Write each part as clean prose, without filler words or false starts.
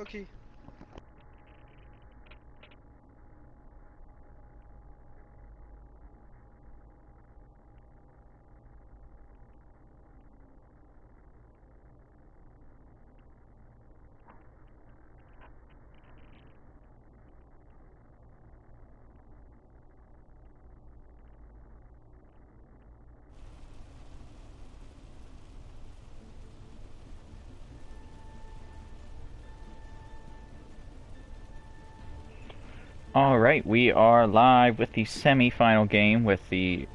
Okay. Alright, we are live with the semi-final game with the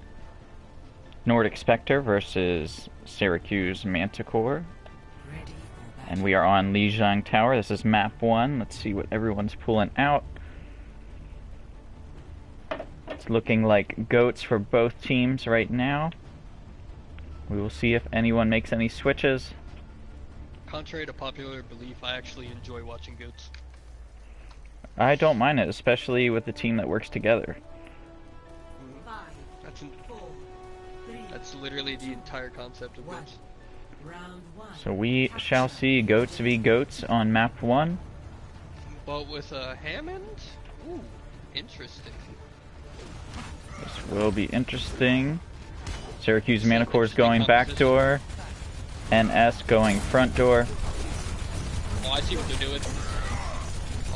Nordic Spectre versus Syracuse Manticore. And we are on Lijiang Tower. This is map 1. Let's see what everyone's pulling out. It's looking like goats for both teams right now. We will see if anyone makes any switches. Contrary to popular belief, I actually enjoy watching goats. I don't mind it, especially with a team that works together. That's literally the entire concept of goats. So we shall see goats v goats on map 1. But with a Hammond? Ooh, interesting. This will be interesting. Syracuse Manticore's going back door. NS going front door. Oh, I see what they're doing.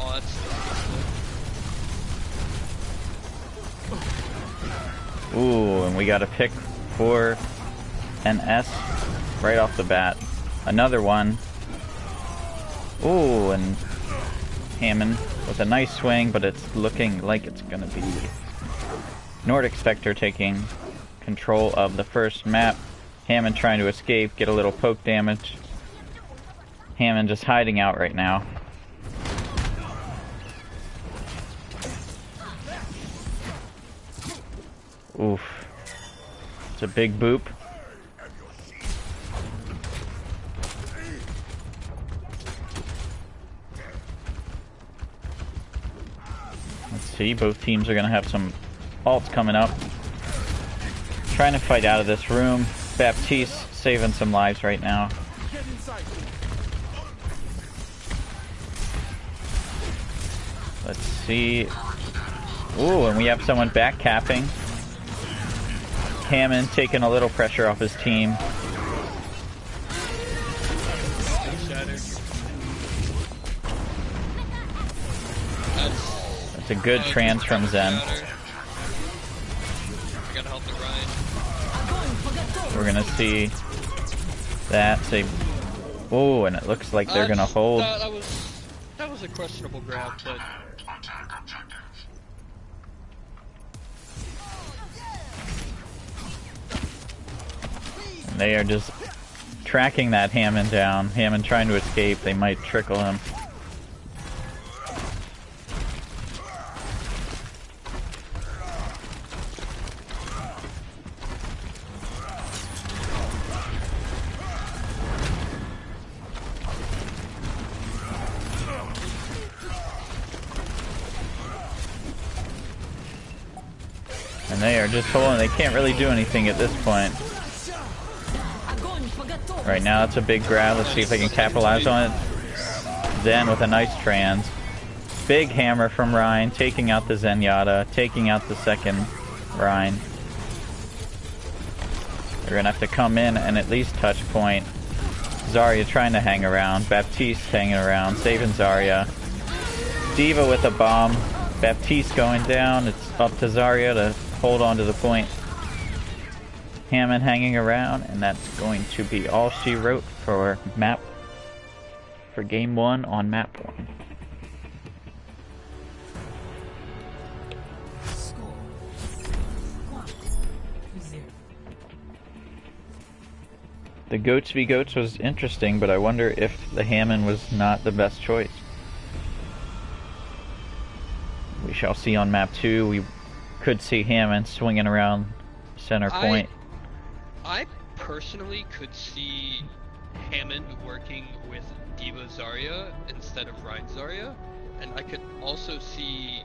Oh, that's Ooh, and we got a pick for NS right off the bat. Another one. Ooh, and Hammond with a nice swing, but it's looking like it's gonna be Nordic Spectre taking control of the first map. Hammond trying to escape, get a little poke damage. Hammond just hiding out right now. Oof. It's a big boop. Let's see, both teams are going to have some ults coming up. Trying to fight out of this room. Baptiste saving some lives right now. Let's see. Ooh, and we have someone back capping. Hammond taking a little pressure off his team. That's a good trans from Zen. We're gonna see that say, oh, and it looks like they're gonna hold. That was a questionable grab, but they are just tracking that Hammond down. Hammond trying to escape. They might trickle him. And they are just holding. They can't really do anything at this point. Right now, it's a big grab. Let's see if they can capitalize on it. Zen with a nice trans. Big hammer from Rein, taking out the Zenyatta, taking out the second Rein. They're gonna have to come in and at least touch point. Zarya trying to hang around. Baptiste hanging around, saving Zarya. D.Va with a bomb. Baptiste going down. It's up to Zarya to hold on to the point. Hammond hanging around, and that's going to be all she wrote for game 1 on map 1. The goats v goats was interesting, but I wonder if the Hammond was not the best choice. We shall see on map 2. We could see Hammond swinging around center point. I personally could see Hammond working with D.Va Zarya instead of Rein Zarya, and I could also see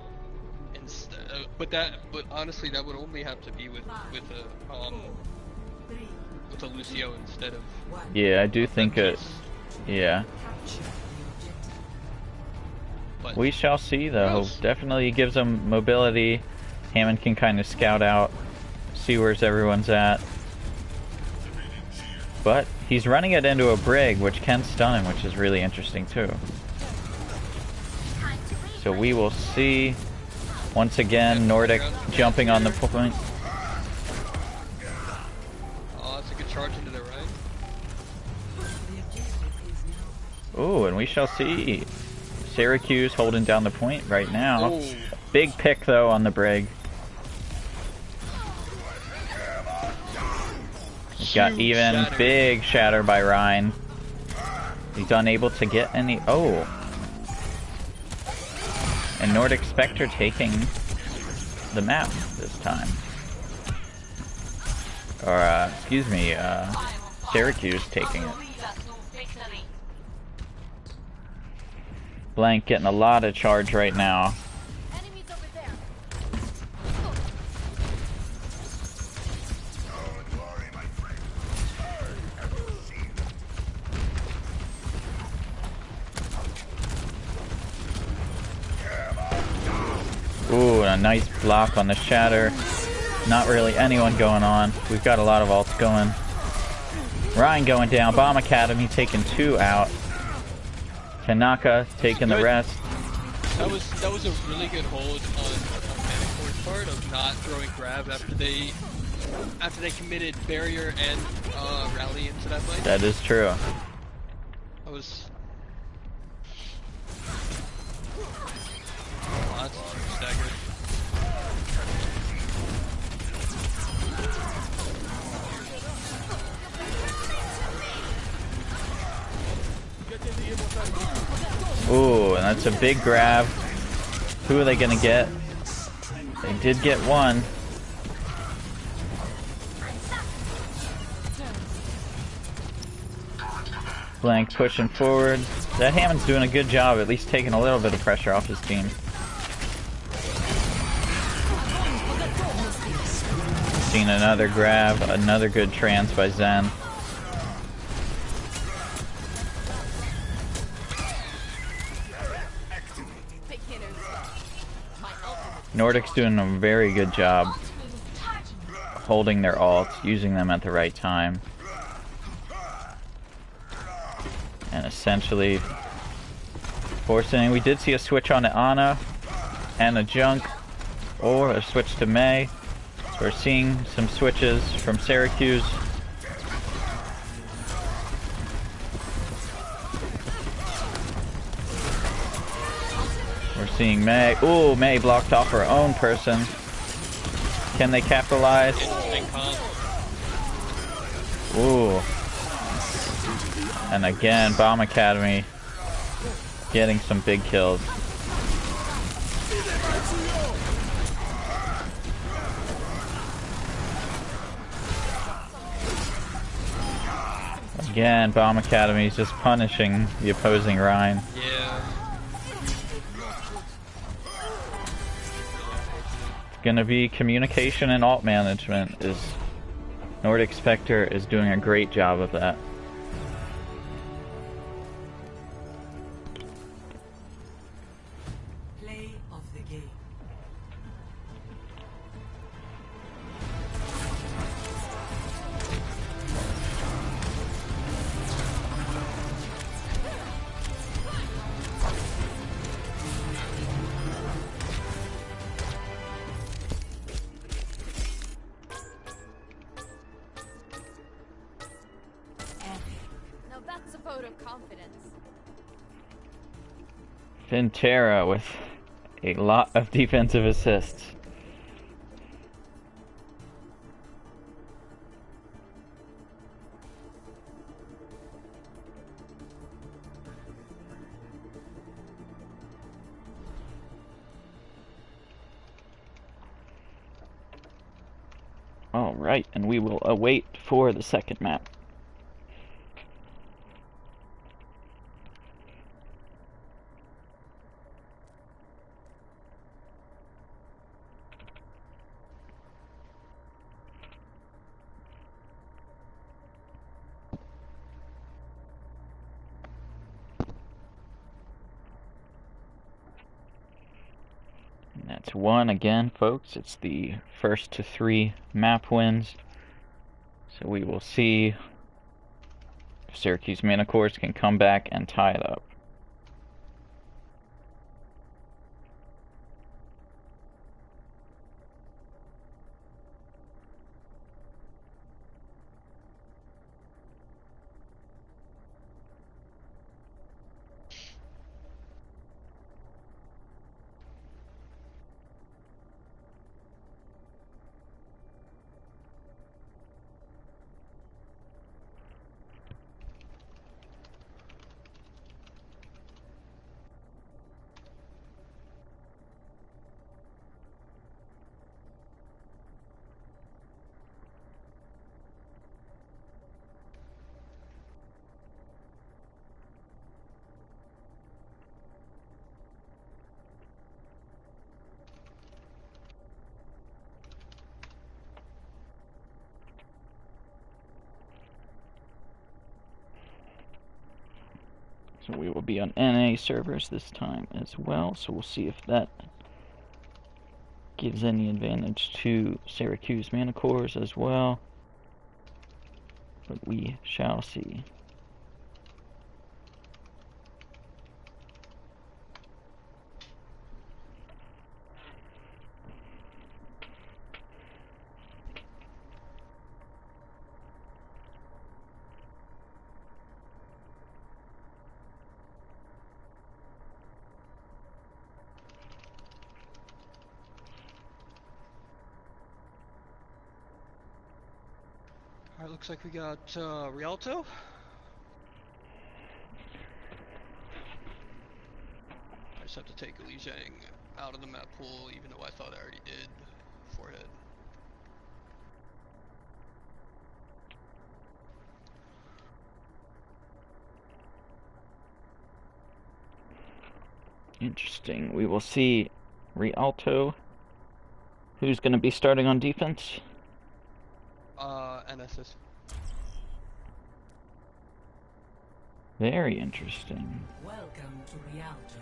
but honestly that would only have to be with a Lucio instead of. Yeah, I do think it. Yeah. But We shall see, though. knows? Definitely gives him mobility. Hammond can kind of scout out, see where everyone's at. But he's running it into a brig, which can stun him, which is really interesting, too. So we will see, once again, Nordic jumping on the point. Oh, that's a good charge into the right. Ooh, and we shall see. Syracuse holding down the point right now. Oh. Big pick, though, on the brig. Got Huge even. shatter. Big shatter by Ryan. He's unable to get any... Oh. And Nordic Spectre taking the map this time. Or, excuse me, Syracuse taking it. Blank getting a lot of charge right now. Enemies over there. Ooh, a nice block on the shatter. Not really anyone going on. We've got a lot of ults going. Ryan going down. Bomb Academy taking 2 out. Tanaka taking the rest. That was a really good hold on Manicore's part of not throwing grab after they committed barrier and rally into that fight. That is true. That was. Oh, that's a huge stagger. Ooh, and that's a big grab. Who are they gonna get? They did get one. Blank pushing forward. That Hammond's doing a good job, at least taking a little bit of pressure off his team. Seen another grab, another good trans by Zen. Nordic's doing a very good job holding their ults, using them at the right time. And essentially forcing... We did see a switch on to Ana and a Junk, or a switch to Mei. So we're seeing some switches from Syracuse. We're seeing Mei. Ooh, Mei blocked off her own person. Can they capitalize? Ooh. And again, Bomb Academy getting some big kills. Again, Bomb Academy is just punishing the opposing Rhine. Yeah. Gonna be communication and alt management. Is Nordic Spectre is doing a great job of that. Play of the game. Now that's a vote of confidence. Fintera with a lot of defensive assists. Alright, and we will await for the second map. It's 1 again, folks. It's the first to 3 map wins. So we will see if Syracuse Manticores can come back and tie it up. So we will be on NA servers this time as well, so we'll see if that gives any advantage to Syracuse Manticores as well. But we shall see. Alright, looks like we got Rialto. I just have to take Lijiang out of the map pool, even though I thought I already did. Forehead. Interesting. We will see Rialto. Who's going to be starting on defense? NSS. Very interesting. Welcome to Rialto.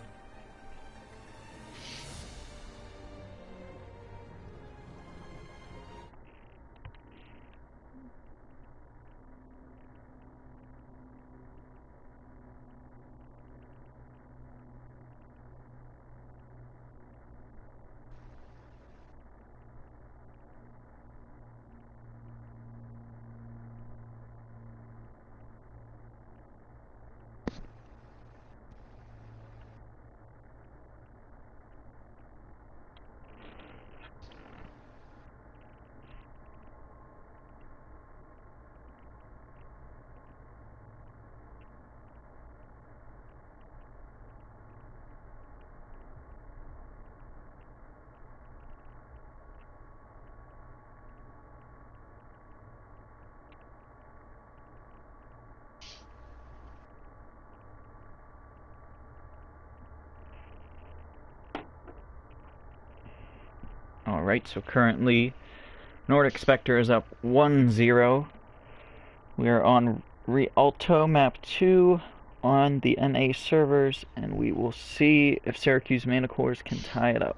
Alright, so currently Nordic Spectre is up 1-0. We are on Rialto map 2 on the NA servers, and we will see if Syracuse Manticores can tie it up.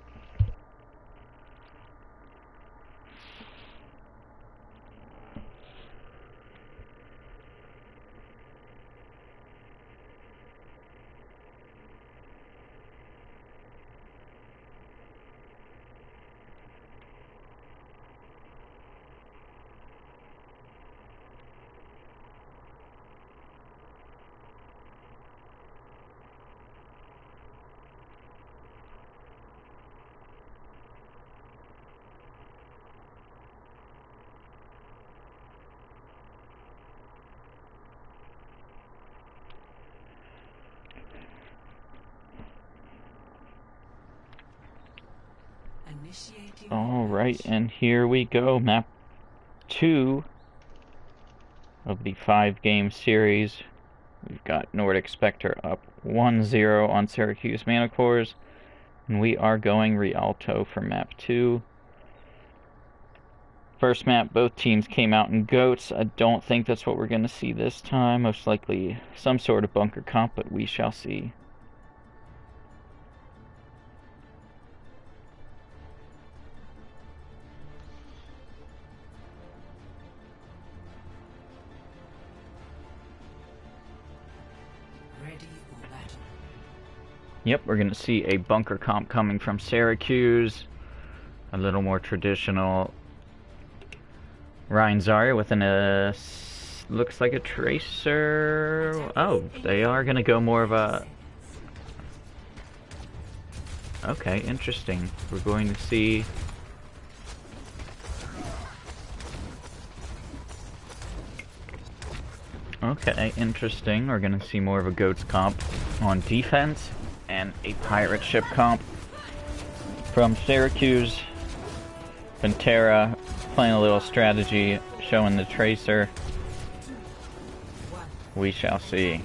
Alright, and here we go. Map 2 of the 5-game series. We've got Nordic Spectre up 1-0 on Syracuse Manticores. And we are going Rialto for map 2. First map, both teams came out in goats. I don't think that's what we're going to see this time. Most likely some sort of bunker comp, but we shall see. ready for battle. Yep, we're going to see a bunker comp coming from Syracuse. A little more traditional. Rein Zarya with looks like a tracer. Oh, they are going to go more of a... Okay, interesting. We're going to see... Okay, interesting. We're going to see more of a Goats comp on defense and a pirate ship comp from Syracuse. Pantera playing a little strategy, showing the tracer. We shall see.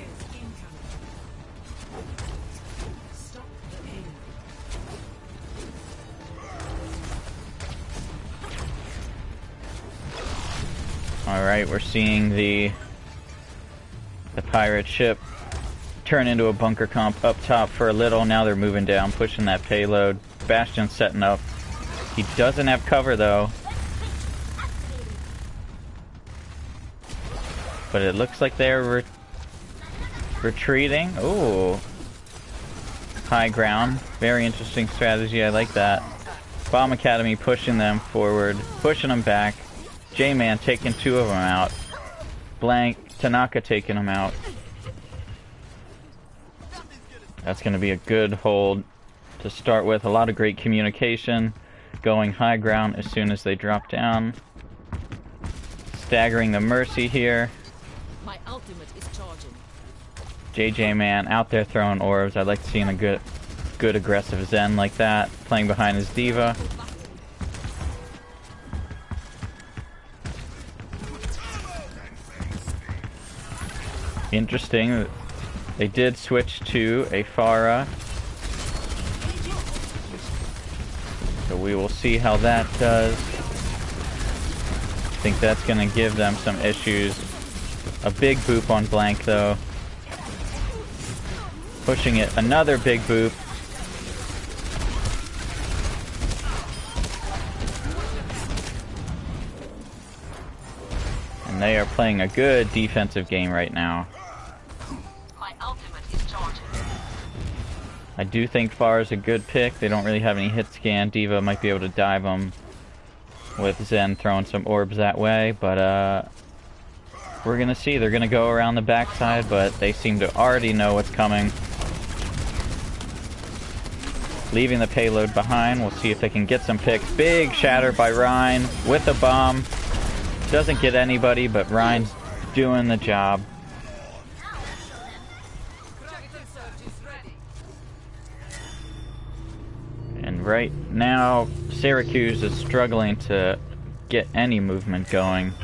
Alright, we're seeing the pirate ship turn into a bunker comp up top for a little. Now they're moving down, pushing that payload. Bastion setting up. He doesn't have cover though. But it looks like they're retreating. Ooh. High ground. Very interesting strategy. I like that. Bomb Academy pushing them forward. Pushing them back. J-Man taking 2 of them out. Tanaka taking them out. That's going to be a good hold to start with. A lot of great communication. Going high ground as soon as they drop down. Staggering the Mercy here. My ultimate is charging. JJ Man out there throwing orbs. I'd like to see him a good aggressive Zen like that. Playing behind his Diva. Interesting. They did switch to a Pharah. So we will see how that does. I think that's going to give them some issues. A big boop on Blank though. Pushing it. Another big boop. And they are playing a good defensive game right now. I do think Pharah is a good pick. They don't really have any hit scan. Diva might be able to dive them with Zen throwing some orbs that way, but we're gonna see. They're gonna go around the backside, but they seem to already know what's coming. Leaving the payload behind. We'll see if they can get some picks. Big shatter by Rein with a bomb. Doesn't get anybody, but Rein's doing the job. And right now, Syracuse is struggling to get any movement going.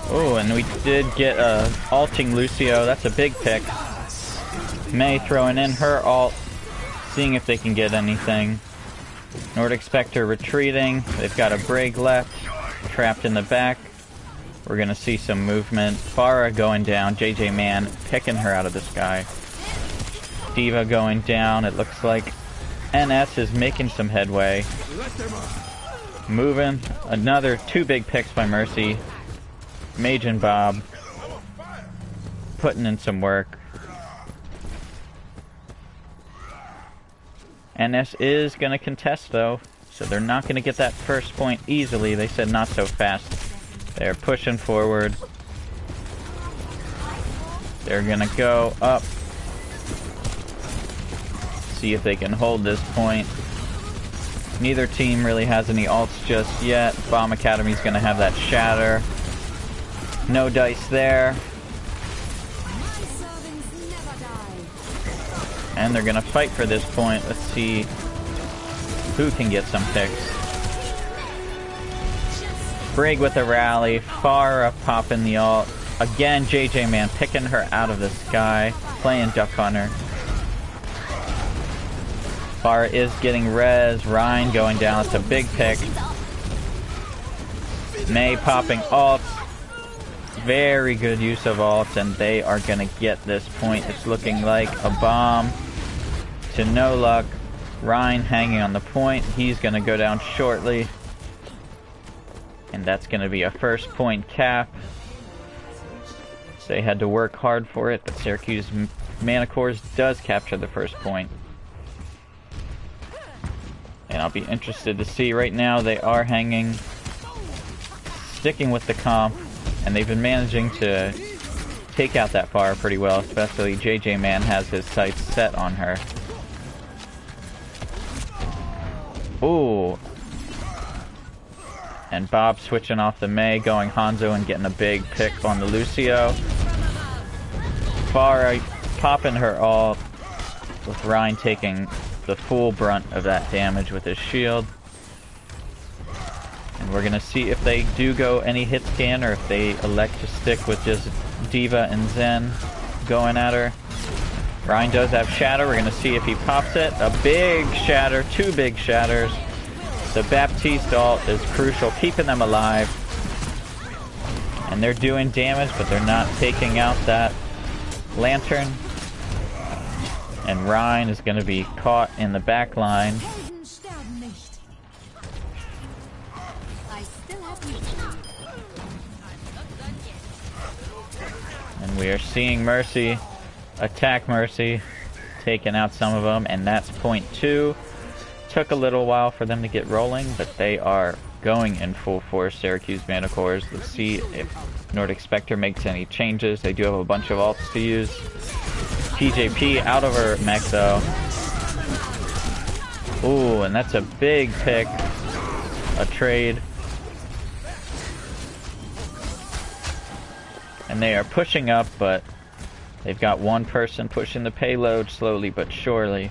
Oh, and we did get alting Lucio. That's a big pick. Mei throwing in her alt, seeing if they can get anything. Nordic Spectre retreating. They've got a Brig left, trapped in the back. We're gonna see some movement. Pharah going down. JJ Man picking her out of the sky. Diva going down. It looks like NS is making some headway. Moving. Another 2 big picks by Mercy. Mage and Bob putting in some work. NS is going to contest though, so they're not going to get that first point easily. They said not so fast. They're pushing forward. They're going to go up. See if they can hold this point. Neither team really has any ults just yet. Bomb Academy's going to have that shatter. No dice there. And they're gonna fight for this point. Let's see who can get some picks. Brig with a rally. Pharah popping the ult. Again, JJ Man picking her out of the sky. Playing Duck Hunter. Pharah is getting res. Rein going down. It's a big pick. Mei popping ults. Very good use of ults, and they are going to get this point. It's looking like a bomb to no luck. Rein hanging on the point. He's going to go down shortly. And that's going to be a first point cap. They had to work hard for it, but Syracuse Mana Cores does capture the first point. And I'll be interested to see. Right now they are hanging, sticking with the comp, and they've been managing to take out that Pharah pretty well, especially JJ Man has his sights set on her. Ooh. And Bob switching off the Mei, going Hanzo and getting a big pick on the Lucio. Pharah popping her ult, with Rein taking the full brunt of that damage with his shield. And we're gonna see if they do go any hit scan or if they elect to stick with just D.Va and Zen going at her. Rein does have Shatter. We're gonna see if he pops it. A big Shatter, 2 big Shatters. The Baptiste ult is crucial, keeping them alive. And they're doing damage, but they're not taking out that Lantern. And Rein is going to be caught in the back line. And we are seeing Mercy attack Mercy, taking out some of them, and that's point 2. Took a little while for them to get rolling, but they are going in full force, Syracuse Mana Cores. Let's see if Nordic Spectre makes any changes. They do have a bunch of ults to use. TJP out of her mech though. Ooh, and that's a big pick. A trade. And they are pushing up, but they've got one person pushing the payload slowly but surely.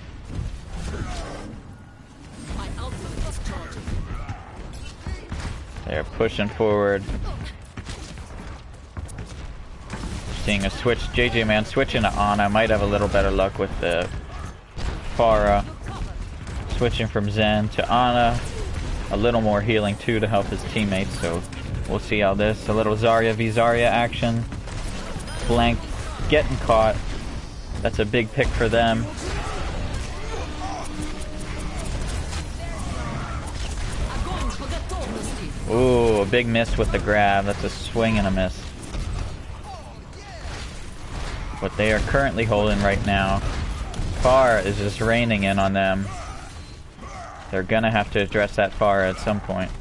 They're pushing forward. Seeing a switch, JJ Man switching to Ana. Might have a little better luck with the Pharah. Switching from Zen to Ana. A little more healing too to help his teammates, so we'll see how this. A little Zarya v Zarya action. Blank getting caught. That's a big pick for them. Ooh, a big miss with the grab. That's a swing and a miss. What they are currently holding right now, Pharah is just raining in on them. They're gonna have to address that Pharah at some point.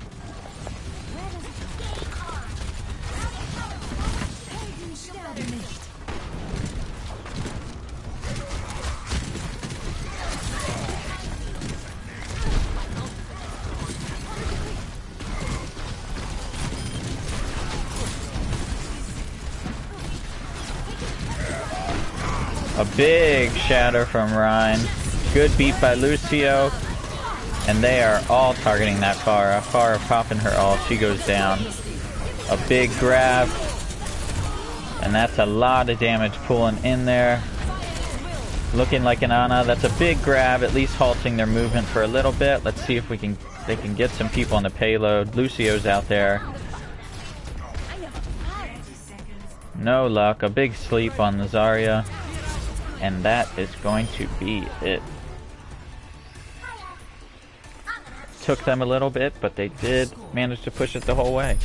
A big shatter from Rein. Good beat by Lucio. And they are all targeting that Pharah. Pharah popping her ult. She goes down. A big grab. And that's a lot of damage pulling in there. Looking like an Ana. That's a big grab, at least halting their movement for a little bit. Let's see if they can get some people on the payload. Lucio's out there. No luck. A big sleep on the Zarya. And that is going to be it. Took them a little bit, but they did manage to push it the whole way.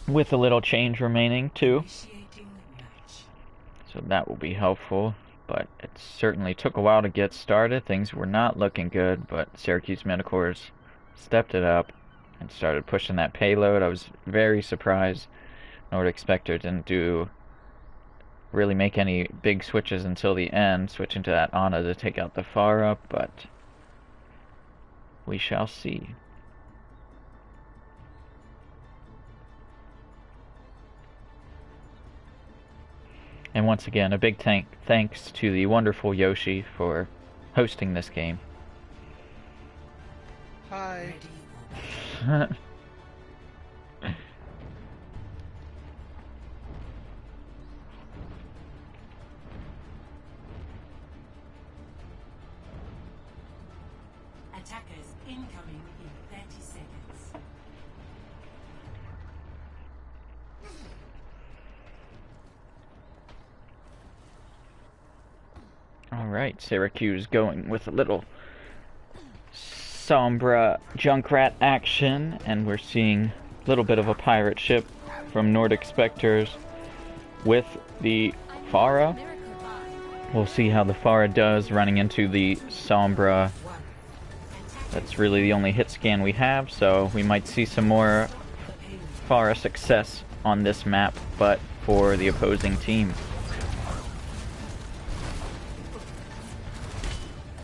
With a little change remaining too. So that will be helpful, but it certainly took a while to get started. Things were not looking good, but Syracuse Mana Cores stepped it up and started pushing that payload. I was very surprised Nordic Spectre didn't really make any big switches until the end, switching to that Ana to take out the Pharah, but we shall see. And once again, a big thanks to the wonderful Yoshi for hosting this game. Hi. Attackers incoming in 30 seconds. Alright, Syracuse going with a little Sombra Junkrat action, and we're seeing a little bit of a pirate ship from Nordic Spectres with the Pharah. We'll see how the Pharah does running into the Sombra. That's really the only hit scan we have, so we might see some more Pharah success on this map, but for the opposing team.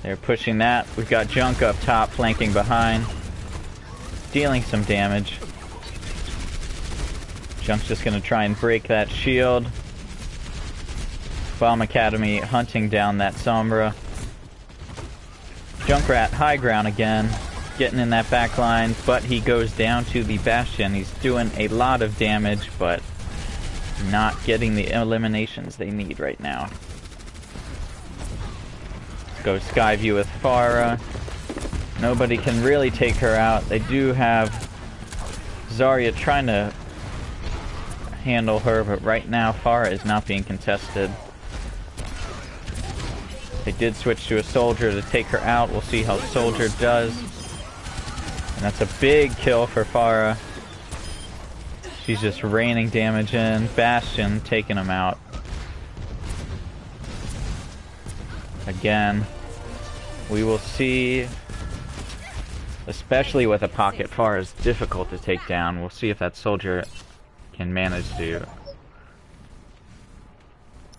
They're pushing that. We've got Junk up top, flanking behind, dealing some damage. Junk's just going to try and break that shield. Bomb Academy hunting down that Sombra. Junkrat high ground again, getting in that back line, but he goes down to the Bastion. He's doing a lot of damage, but not getting the eliminations they need right now. Go Skyview with Pharah. Nobody can really take her out. They do have Zarya trying to handle her, but right now Pharah is not being contested. They did switch to a soldier to take her out. We'll see how soldier does. And that's a big kill for Pharah. She's just raining damage in. Bastion taking him out. Again, we will see, especially with a pocket Pharah is difficult to take down. We'll see if that soldier can manage to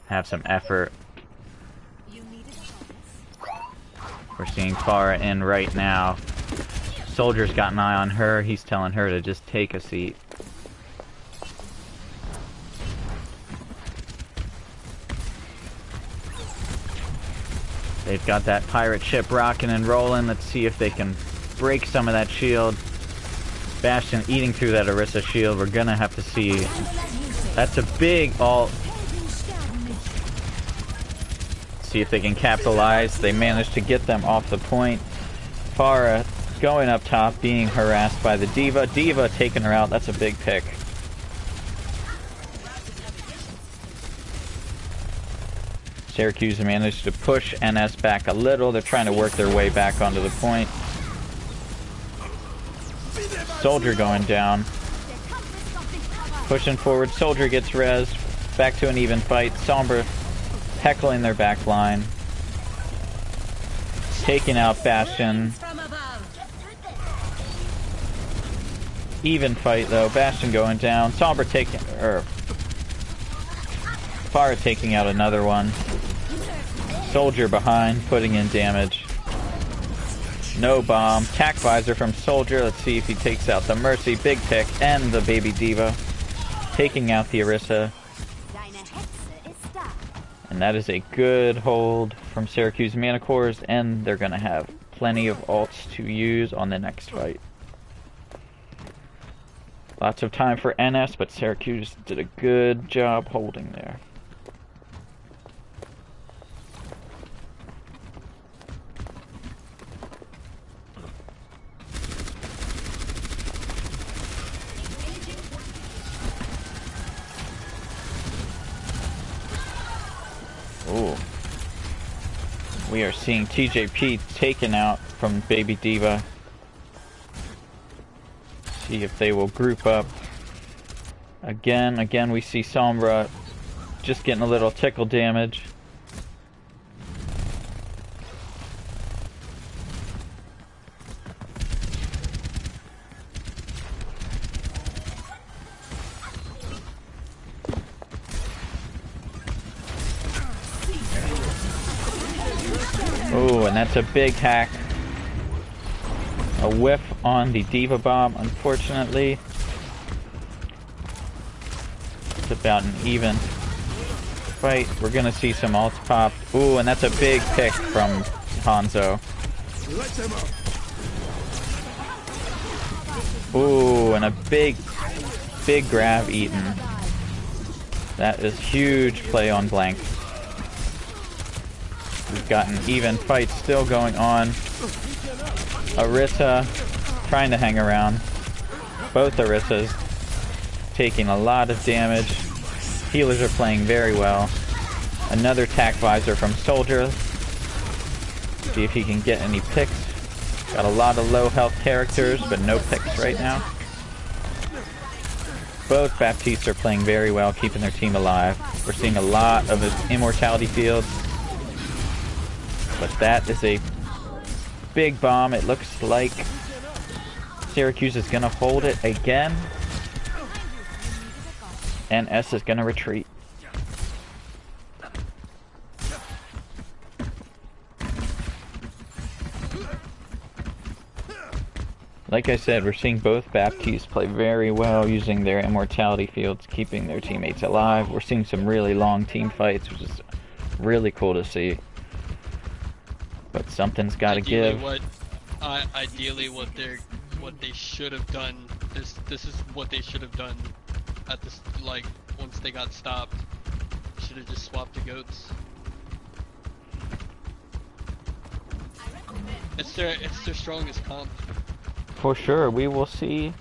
have some effort. We're seeing Pharah in right now. Soldier's got an eye on her. He's telling her to just take a seat. They've got that pirate ship rocking and rolling. Let's see if they can break some of that shield. Bastion eating through that Orisa shield. We're gonna have to see. That's a big ult. See if they can capitalize. They managed to get them off the point. Pharah going up top, being harassed by the D.Va. D.Va taking her out. That's a big pick. Syracuse managed to push NS back a little. They're trying to work their way back onto the point. Soldier going down. Pushing forward. Soldier gets rezzed. Back to an even fight. Sombra heckling their back line. Taking out Bastion. Even fight though. Bastion going down. Sombra taking... Pharah taking out another one. Soldier behind, putting in damage. No bomb. Tac visor from Soldier. Let's see if he takes out the Mercy. Big pick. And the baby D.Va. Taking out the Orisa. And that is a good hold from Syracuse Mana Cores. And they're going to have plenty of ults to use on the next fight. Lots of time for NS, but Syracuse did a good job holding there. Ooh. We are seeing TJP taken out from baby D.Va. See if they will group up. Again we see Sombra just getting a little tickle damage. Oh, and that's a big hack. A whiff on the D.Va bomb, unfortunately. It's about an even fight. We're gonna see some ults pop. Ooh, and that's a big pick from Hanzo. Ooh, and a big grab eaten. That is huge play on blank. We've got an even fight still going on. Orisa trying to hang around. Both Orisas taking a lot of damage. Healers are playing very well. Another tack visor from Soldier. See if he can get any picks. Got a lot of low health characters, but no picks right now. Both Baptistes are playing very well, keeping their team alive. We're seeing a lot of immortality fields. But that is a big bomb. It looks like Syracuse is going to hold it again. And S is going to retreat. Like I said, we're seeing both Baptistes play very well using their immortality fields, keeping their teammates alive. We're seeing some really long team fights, which is really cool to see. But something's got to give. Ideally, what they should have done. This is what they should have done at this. Like once they got stopped, should have just swapped the goats. It's their strongest comp. For sure, we will see.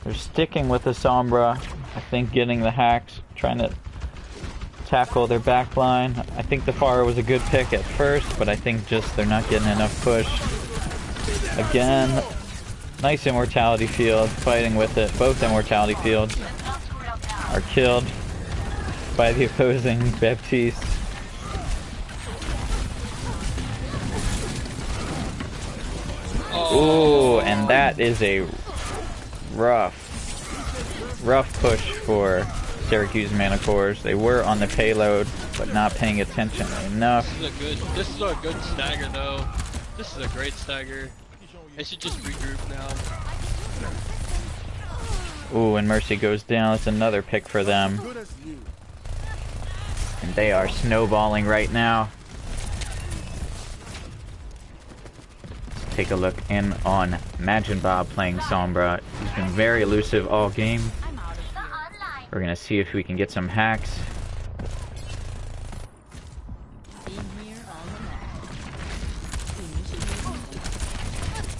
They're sticking with the Sombra. I think getting the hacks, trying to tackle their back line. I think the Pharah was a good pick at first, but I think just they're not getting enough push. Again, nice immortality field, fighting with it. Both immortality fields are killed by the opposing Baptiste. Ooh, and that is a rough push for Syracuse Manticores. They were on the payload, but not paying attention enough. This is a good stagger though. This is a great stagger. They should just regroup now. Ooh, and Mercy goes down. That's another pick for them. And they are snowballing right now. Take a look in on Imagine Bob playing Sombra. He's been very elusive all game. We're gonna see if we can get some hacks.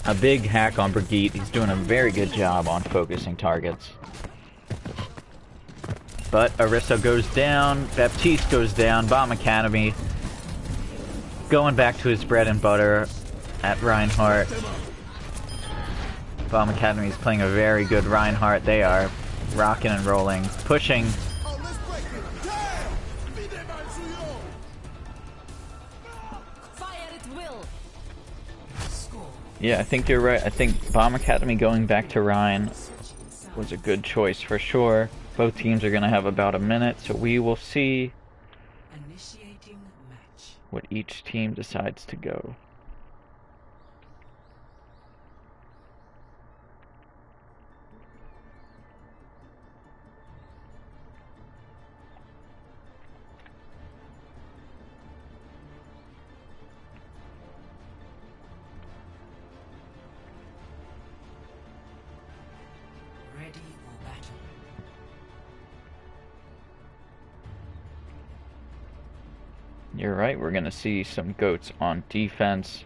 A big hack on Brigitte. He's doing a very good job on focusing targets. But Orisa goes down, Baptiste goes down, Bomb Academy going back to his bread and butter at Reinhardt. Bomb Academy is playing a very good Reinhardt. They are rocking and rolling, pushing. Yeah, I think you're right. I think Bomb Academy going back to Ryan was a good choice for sure. Both teams are going to have about a minute, so we will see what each team decides to go. You're right, we're going to see some goats on defense.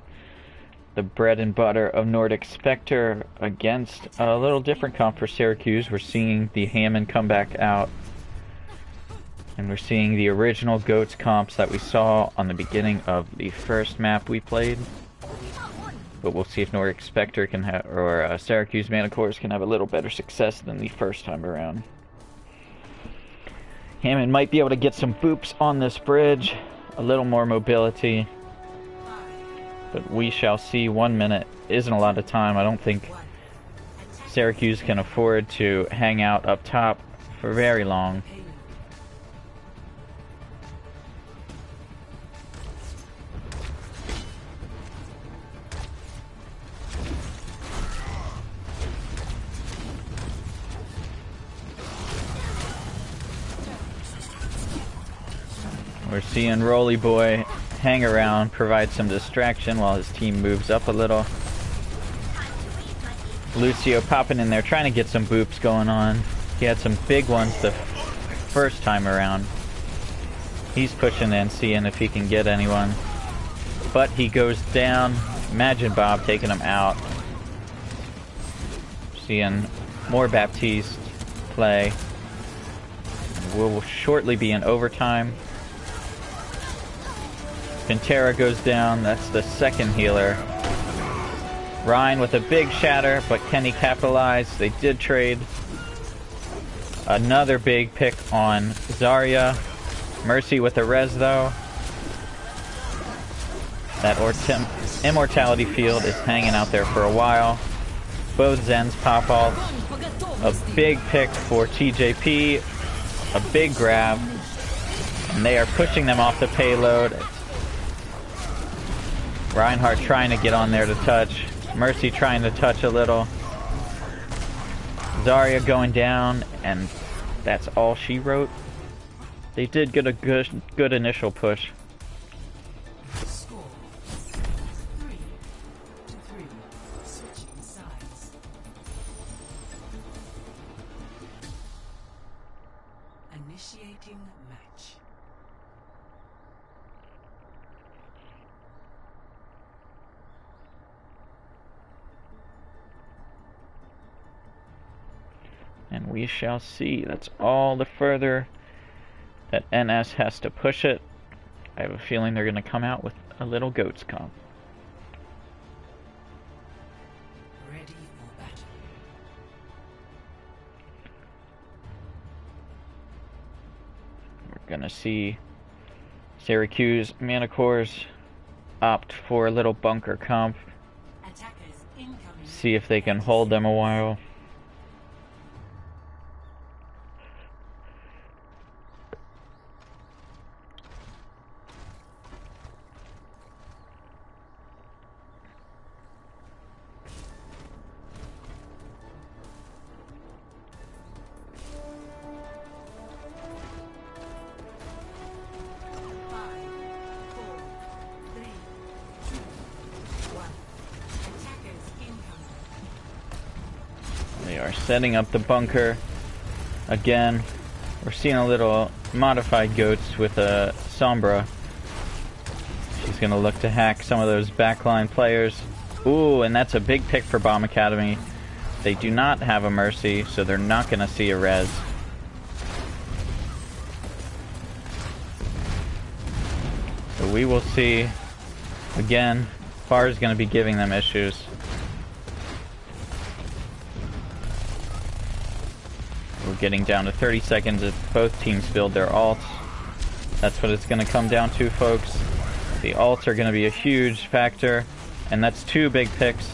The bread and butter of Nordic Spectre against a little different comp for Syracuse. We're seeing the Hammond come back out. And we're seeing the original goats comps that we saw on the beginning of the first map we played. But we'll see if Nordic Spectre can have, or Syracuse Manticores can have a little better success than the first time around. Hammond might be able to get some boops on this bridge. A little more mobility, but we shall see. 1 minute isn't a lot of time. I don't think Syracuse can afford to hang out up top for very long. We're seeing Roly Boy hang around, provide some distraction while his team moves up a little. Lucio popping in there, trying to get some boops going on. He had some big ones the first time around. He's pushing in, seeing if he can get anyone. But he goes down. Imagine Bob taking him out. Seeing more Baptiste play. We'll shortly be in overtime. Pantera goes down. That's the second healer. Ryan with a big shatter, but can he capitalize? They did trade. Another big pick on Zarya. Mercy with a res though. That Immortality field is hanging out there for a while. Both Zens pop ults. A big pick for TJP. A big grab. And they are pushing them off the payload. Reinhardt trying to get on there to touch. Mercy trying to touch a little. Zarya going down, and that's all she wrote. They did get a good initial push. Score 3-3. Switching sides. Initiating match. And we shall see. That's all the further that NS has to push it. I have a feeling they're going to come out with a little goats comp. Ready for battle. We're going to see Syracuse Manticores opt for a little bunker comp. Attackers incoming. See if they can hold them a while. They are setting up the bunker. Again, we're seeing a little modified goats with a Sombra. She's going to look to hack some of those backline players. Ooh, and that's a big pick for Bomb Academy. They do not have a Mercy, so they're not going to see a res. So we will see. Again, Far is going to be giving them issues. We're getting down to 30 seconds if both teams build their ults. That's what it's going to come down to, folks. The ults are going to be a huge factor, and that's two big picks.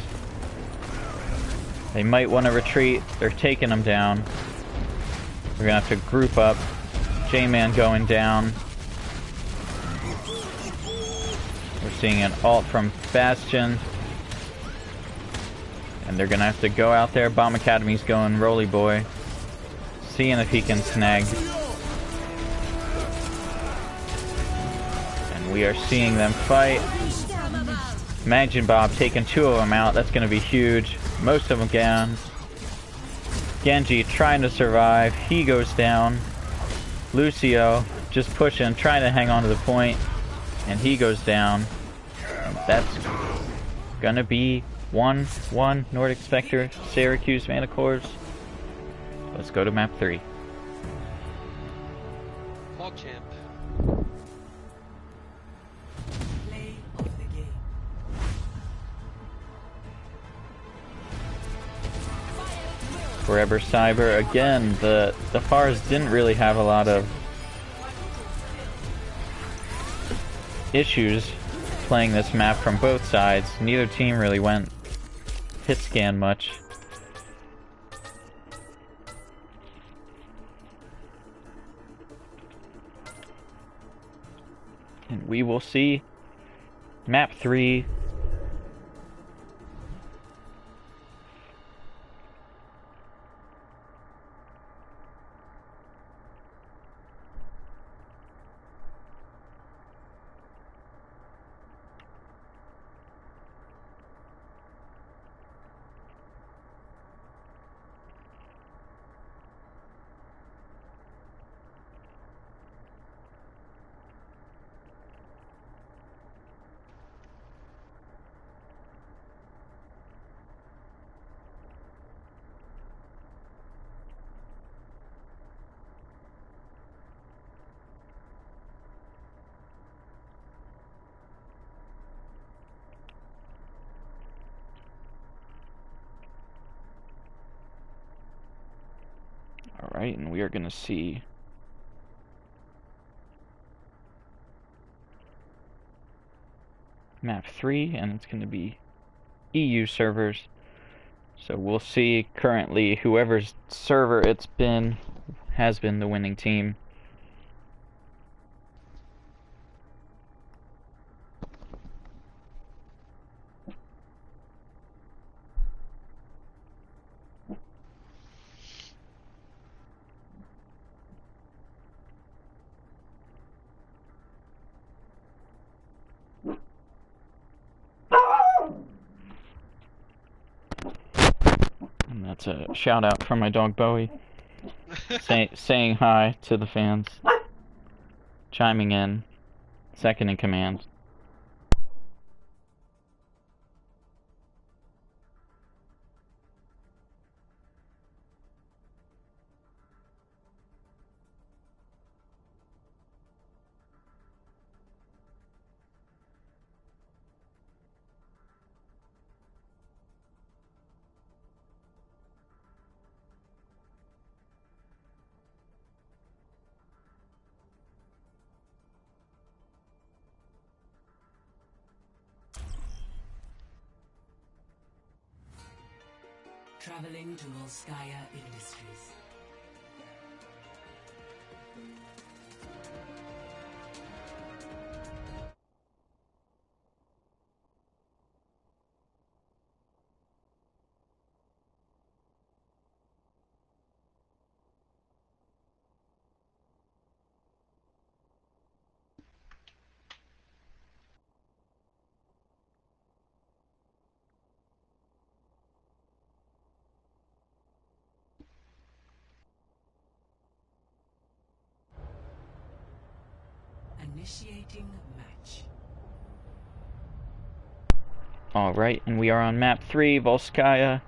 They might want to retreat. They're taking them down. We're going to have to group up. J-Man going down. We're seeing an ult from Bastion. And they're going to have to go out there. Bomb Academy's going Roly Boy. Seeing if he can snag. And we are seeing them fight. Imagine Bob taking two of them out. That's going to be huge. Most of them down. Genji trying to survive. He goes down. Lucio just pushing, trying to hang on to the point. And he goes down. And that's going to be 1-1 Nordic Spectre, Syracuse Manticores. Let's go to map 3. PogChamp. Play of the game. Forever Cyber. Again, the Fars didn't really have a lot of issues playing this map from both sides. Neither team really went hit scan much. And we will see map 3. Alright, and we are going to see map 3, and it's going to be EU servers. So we'll see currently whoever's server it's been has been the winning team. And that's a shout out from my dog Bowie, saying hi to the fans, chiming in, second in command. Traveling to Volskaya Industries. Initiating match. Alright, and we are on map 3, Volskaya.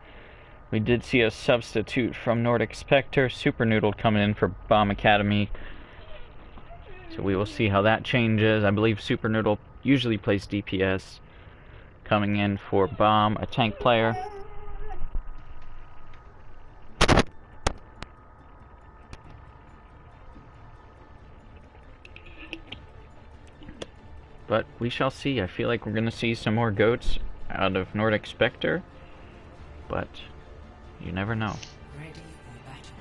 We did see a substitute from Nordic Spectre, Super Noodle coming in for Bomb Academy. So we will see how that changes. I believe Super Noodle usually plays DPS, coming in for Bomb, a tank player. But we shall see. I feel like we're going to see some more goats out of Nordic Spectre. But you never know. Ready for battle.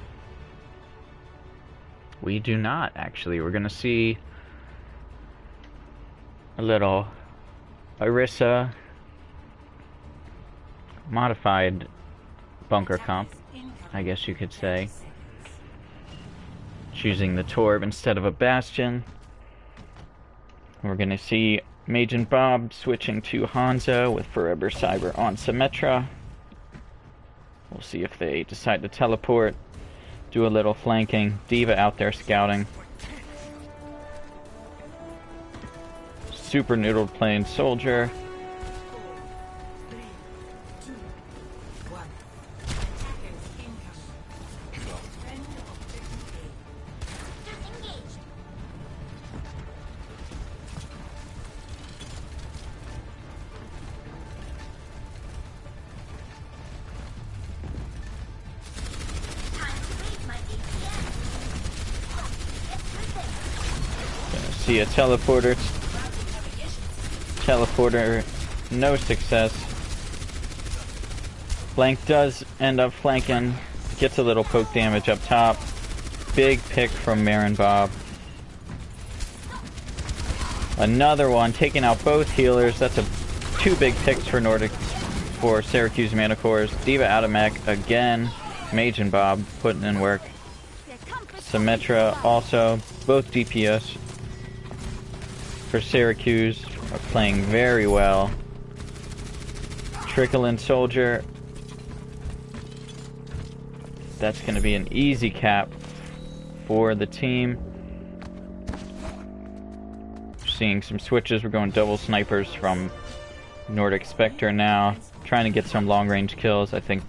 We do not, actually. We're going to see a little Orisa modified bunker comp, I guess you could say. Choosing the Torb instead of a Bastion. We're going to see Mage and Bob switching to Hanzo with Forever Cyber on Symmetra. We'll see if they decide to teleport, do a little flanking. D.Va out there scouting. Super Noodle playing Soldier. See a teleporter. Teleporter, no success. Flank does end up flanking. Gets a little poke damage up top. Big pick from Marin Bob. Another one, taking out both healers. That's two big picks for Syracuse Manticores. D.Va out of mech again. Mage and Bob putting in work. Symmetra also, both DPS for Syracuse are playing very well. Trickle and Soldier. That's going to be an easy cap for the team. Seeing some switches. We're going double snipers from Nordic Spectre now. Trying to get some long range kills. I think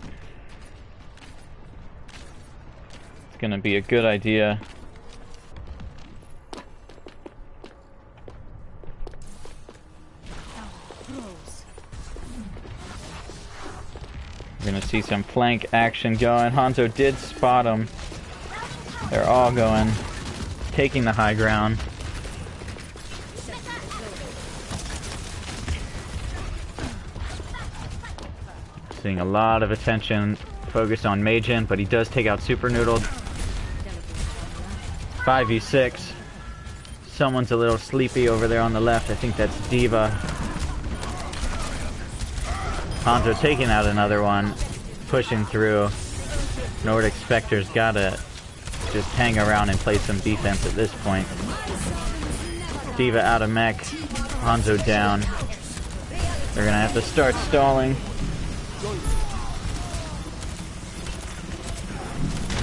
it's going to be a good idea. We're going to see some flank action going. Hanzo did spot him. They're all going, taking the high ground. Seeing a lot of attention focused on Majin, but he does take out Super Noodle. 5v6. Someone's a little sleepy over there on the left. I think that's D.Va. Hanzo taking out another one. Pushing through. Nordic Spectre's gotta just hang around and play some defense at this point. D.Va out of mech. Hanzo down. They're gonna have to start stalling.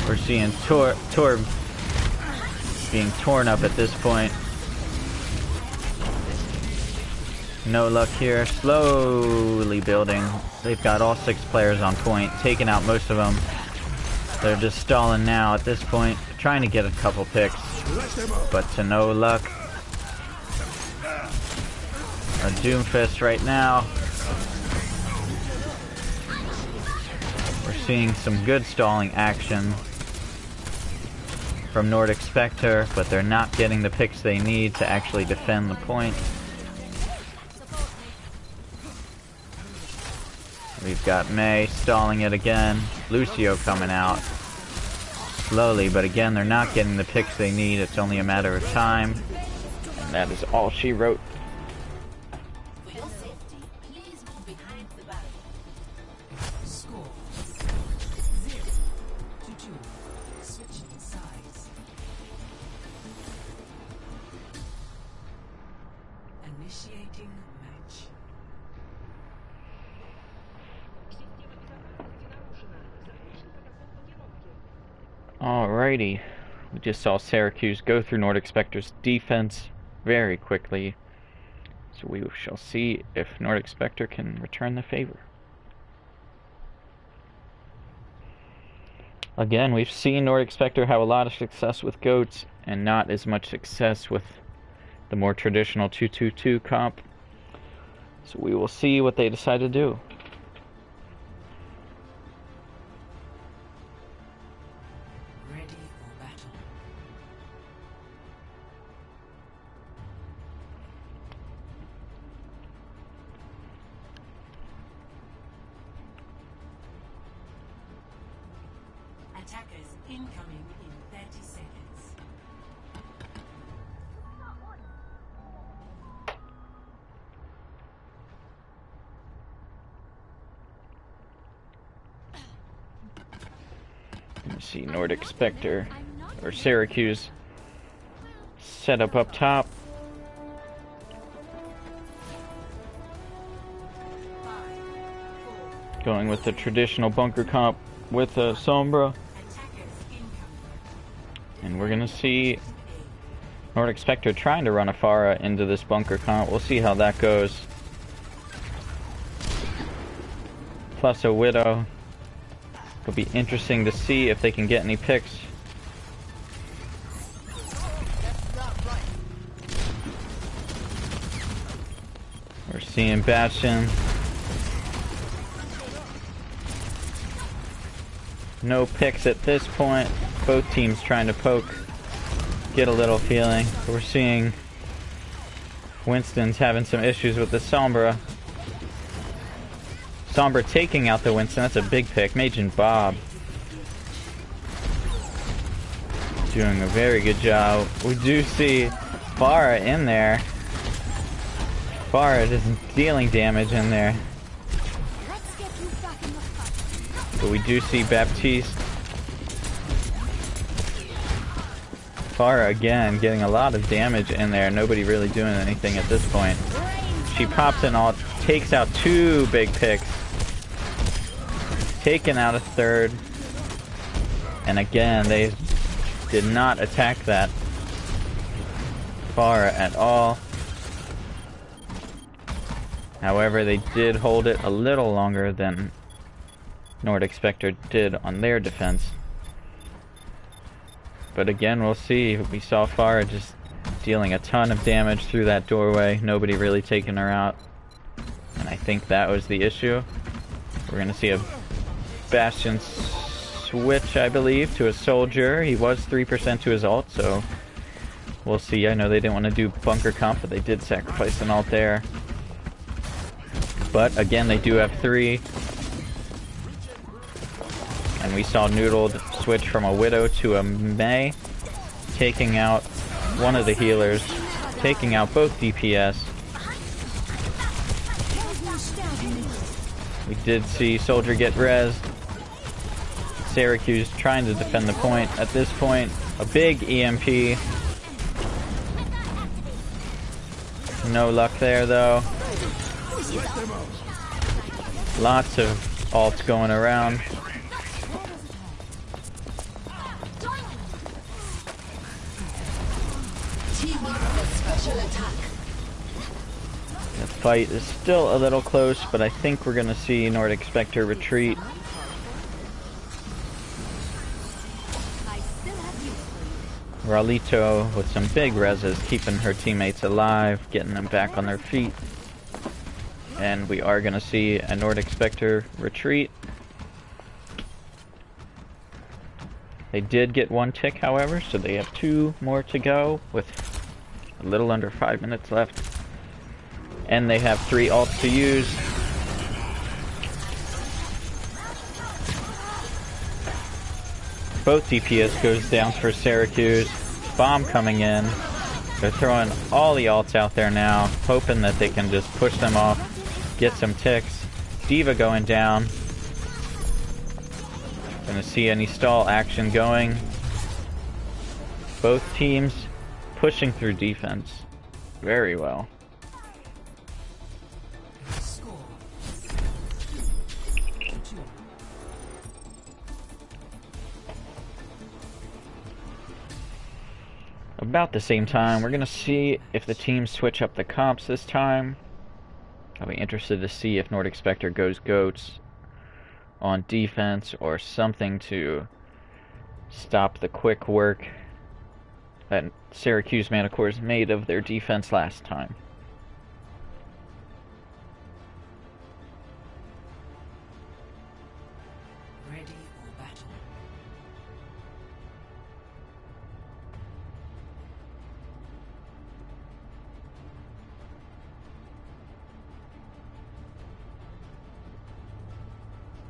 We're seeing Tor being torn up at this point. No luck here. Slowly building. They've got all 6 players on point, taking out most of them. They're just stalling now at this point, trying to get a couple picks, but to no luck. A Doomfist right now. We're seeing some good stalling action from Nordic Spectre, but they're not getting the picks they need to actually defend the point. We've got Mei stalling it again. Lucio coming out slowly, but again, they're not getting the picks they need. It's only a matter of time. And that is all she wrote. Score 0-2. Switching sides. Initiating match. Alrighty. We just saw Syracuse go through Nordic Spectre's defense very quickly. So we shall see if Nordic Spectre can return the favor. Again, we've seen Nordic Spectre have a lot of success with goats and not as much success with the more traditional 2-2-2 comp. So we will see what they decide to do. Ready for battle. Attackers incoming in 30 seconds. You see Nordic Spectre, or Syracuse, set up top. Going with the traditional bunker comp with a Sombra. And we're going to see Nordic Spectre trying to run a Pharah into this bunker comp. We'll see how that goes. Plus a Widow. It'll be interesting to see if they can get any picks. We're seeing Bastion. No picks at this point. Both teams trying to poke, get a little feeling. We're seeing Winston's having some issues with the Sombra. Sombra taking out the Winston. That's a big pick. Majin Bob doing a very good job. We do see Pharah in there. Pharah is dealing damage in there. But we do see Baptiste. Pharah again getting a lot of damage in there. Nobody really doing anything at this point. She pops in all, takes out 2 big picks. Taking out a 3rd. And again, they did not attack that Pharah at all. However, they did hold it a little longer than Nordic Spectre did on their defense. But again, we'll see. We saw Pharah just dealing a ton of damage through that doorway. Nobody really taking her out. And I think that was the issue. We're going to see a Bastion switch, I believe, to a soldier. He was 3% to his ult, so we'll see. I know they didn't want to do bunker comp, but they did sacrifice an ult there. But again, they do have 3. And we saw Noodle switch from a Widow to a Mei, taking out one of the healers, taking out both DPS. We did see Soldier get rezzed. Syracuse trying to defend the point. At this point, a big EMP. No luck there, though. Lots of ults going around. The fight is still a little close, but I think we're going to see Nordic Spectre retreat. Ralito with some big reses, keeping her teammates alive, getting them back on their feet. And we are going to see a Nordic Spectre retreat. They did get 1 tick, however, so they have 2 more to go with a little under 5 minutes left. And they have 3 ults to use. Both DPS goes down for Syracuse. Bomb coming in. They're throwing all the ults out there now, hoping that they can just push them off, get some ticks. D.Va going down. Gonna see any stall action going. Both teams pushing through defense very well. Score 2. About the same time, we're gonna see if the teams switch up the comps this time. I'll be interested to see if Nordic Spectre goes GOATs on defense or something to stop the quick work that Syracuse Manticores made of their defense last time. Ready for battle.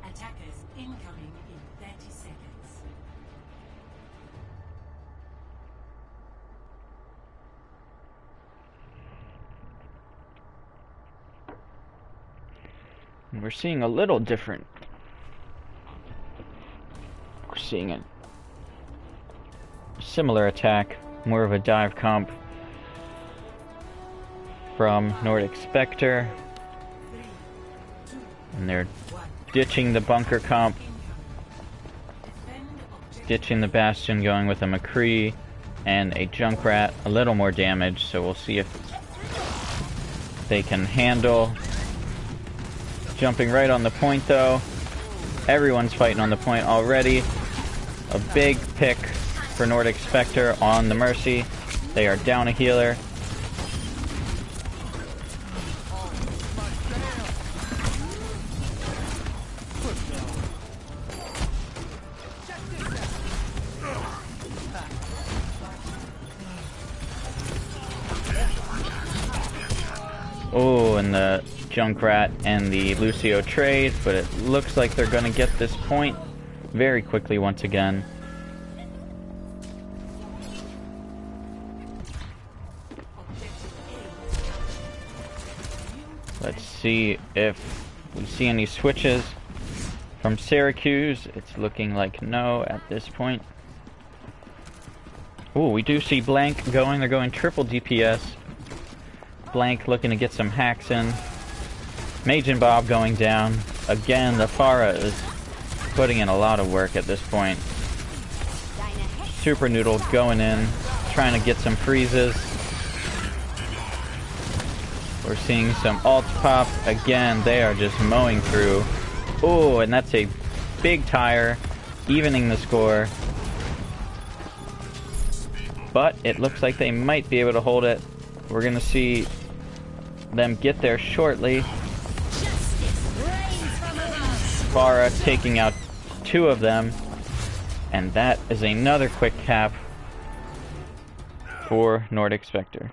Attackers incoming in 30 seconds. And we're seeing a little different. We're seeing a similar attack, more of a dive comp from Nordic Spectre. And they're ditching the bunker comp, ditching the Bastion, going with a McCree and a Junkrat. A little more damage, so we'll see if they can handle. Jumping right on the point, though. Everyone's fighting on the point already. A big pick for Nordic Spectre on the Mercy. They are down a healer. Oh, and the Junkrat and the Lucio trade, but it looks like they're going to get this point very quickly once again. Let's see if we see any switches from Syracuse. It's looking like no at this point. Oh, we do see Blank going. They're going triple DPS. Blank looking to get some hacks in. Mage and Bob going down. Again, the Pharah is putting in a lot of work at this point. Super Noodle going in, trying to get some freezes. We're seeing some ults pop. Again, they are just mowing through. Oh, and that's a big tire, evening the score. But it looks like they might be able to hold it. We're going to see them get there shortly. Pharah taking out 2 of them. And that is another quick cap for Nordic Spectre.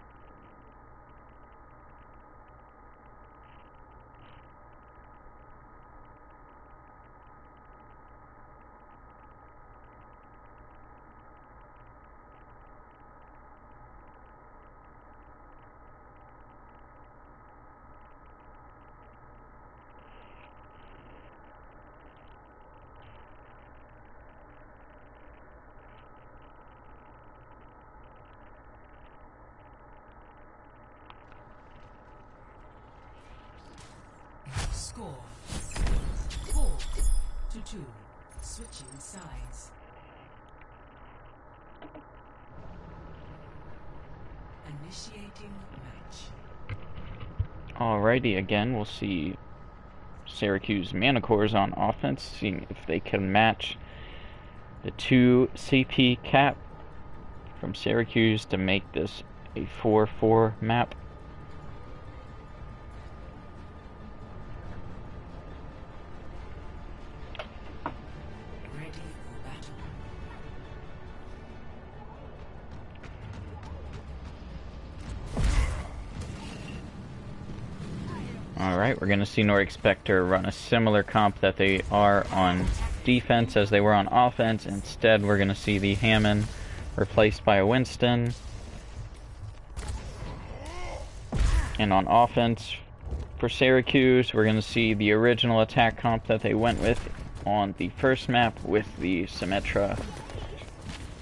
Score 4-2. Switching sides. Initiating match. Alrighty, again, we'll see Syracuse Manticores on offense, seeing if they can match the 2 CP cap from Syracuse to make this a 4-4 map. Ready for battle. Alright, we're going to see Nordic Spectre run a similar comp that they are on defense as they were on offense. Instead, we're going to see the Hammond replaced by a Winston. And on offense for Syracuse, we're going to see the original attack comp that they went with on the first map with the Symmetra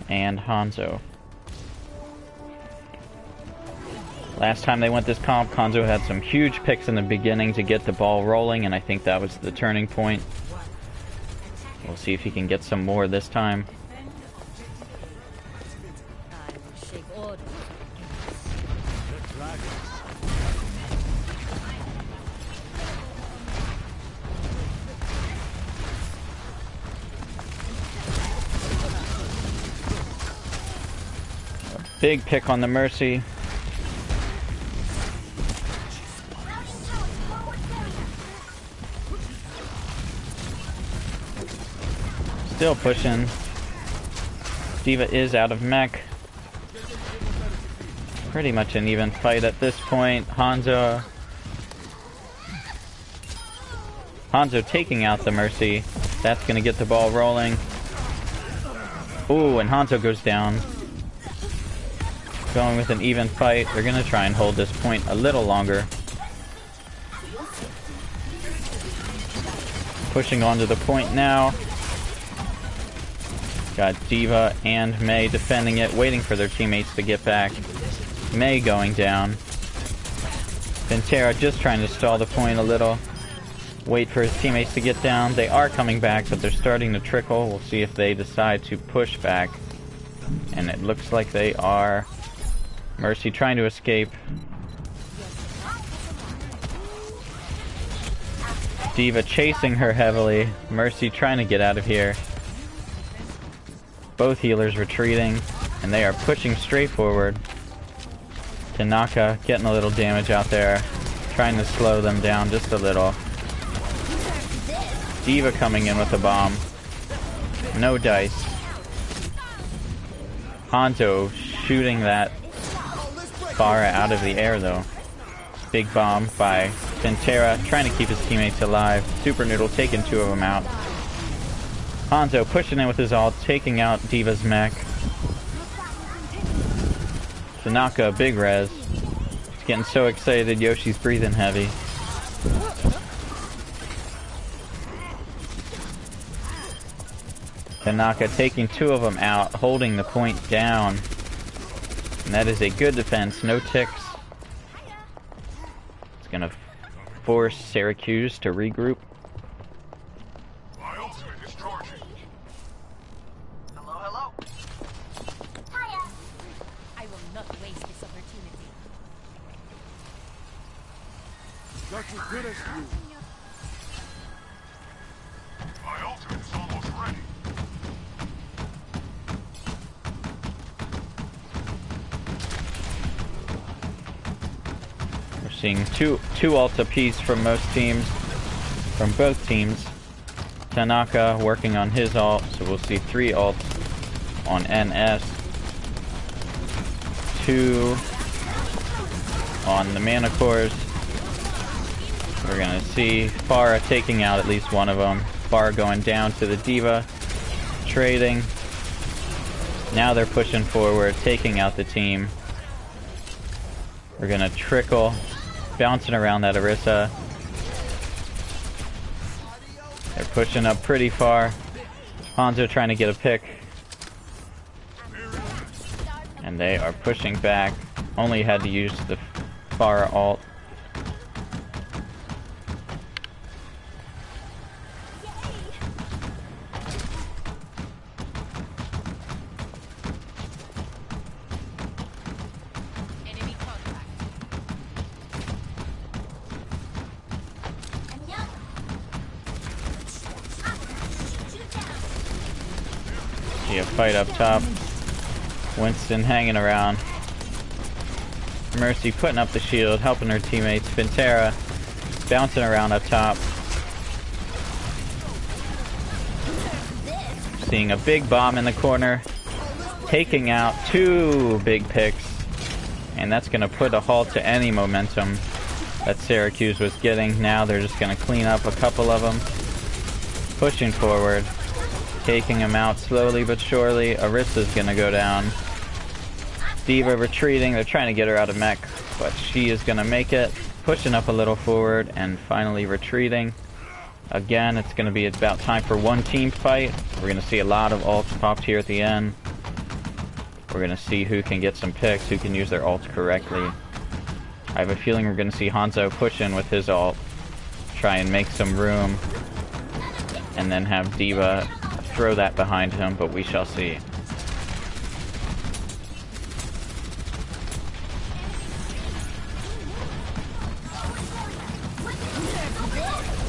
and Hanzo. Last time they went this comp, Hanzo had some huge picks in the beginning to get the ball rolling, and I think that was the turning point. We'll see if he can get some more this time. I will shake order. Big pick on the Mercy. Still pushing. D.Va is out of mech. Pretty much an even fight at this point. Hanzo taking out the Mercy. That's going to get the ball rolling. Ooh, and Hanzo goes down. Going with an even fight. They're going to try and hold this point a little longer. Pushing onto the point now. Got D.Va and Mei defending it, waiting for their teammates to get back. Mei going down. Pantera just trying to stall the point a little. Wait for his teammates to get down. They are coming back, but they're starting to trickle. We'll see if they decide to push back. And it looks like they are. Mercy trying to escape. D.Va chasing her heavily. Mercy trying to get out of here. Both healers retreating, and they are pushing straight forward. Tanaka getting a little damage out there, trying to slow them down just a little. D.Va coming in with a bomb. No dice. Hanzo shooting that Pharah out of the air though. Big bomb by Pantera, trying to keep his teammates alive. Super Noodle taking 2 of them out. Hanzo pushing in with his ult, taking out D.Va's mech. Tanaka, big res. He's getting so excited, Yoshi's breathing heavy. Tanaka taking 2 of them out, holding the point down. And that is a good defense, no ticks. It's gonna force Syracuse to regroup. I will not waste this opportunity. Got as good as you. My ultimate's almost ready. We're seeing two ults apiece from most teams, from both teams. Tanaka working on his ult, so we'll see 3 ults on NS. 2 on the mana cores. We're gonna see Pharah taking out at least one of them. Pharah going down to the D.Va, trading. Now they're pushing forward, taking out the team. We're gonna trickle, bouncing around that Orisa. They're pushing up pretty far. Hanzo trying to get a pick. And they are pushing back. Only had to use the Pharah ult. See a fight up top. Winston hanging around. Mercy putting up the shield, helping her teammates. Fintera bouncing around up top. Seeing a big bomb in the corner. Taking out 2 big picks. And that's going to put a halt to any momentum that Syracuse was getting. Now they're just going to clean up a couple of them. Pushing forward. Taking him out slowly but surely. Orisa's gonna go down. D.Va retreating. They're trying to get her out of mech, but she is gonna make it. Pushing up a little forward and finally retreating. Again, it's gonna be about time for one team fight. We're gonna see a lot of ults popped here at the end. We're gonna see who can get some picks, who can use their ults correctly. I have a feeling we're gonna see Hanzo push in with his ult, try and make some room, and then have D.Va throw that behind him, but we shall see.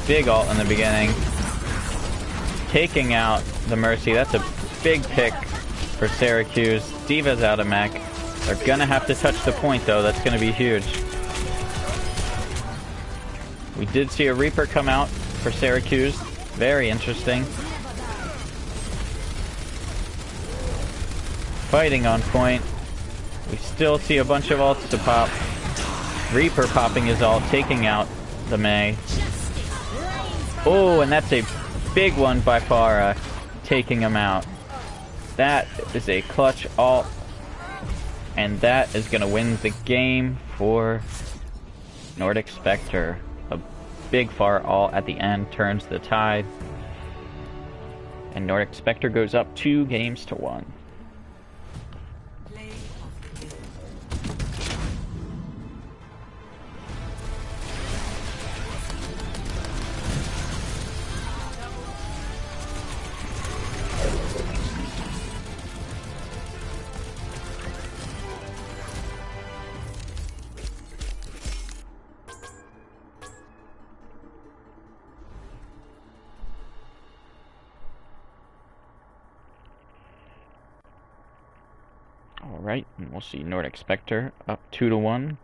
Big ult in the beginning. Taking out the Mercy. That's a big pick for Syracuse. D.Va's out of mech. They're gonna have to touch the point though. That's gonna be huge. We did see a Reaper come out for Syracuse. Very interesting. Fighting on point. We still see a bunch of ults to pop. Reaper popping his ult, taking out the Mei. Oh, and that's a big one by Pharah, taking him out. That is a clutch ult, and that is going to win the game for Nordic Spectre. A big Pharah ult at the end turns the tide, and Nordic Spectre goes up 2-1. Alright, and we'll see Nordic Spectre up 2-1.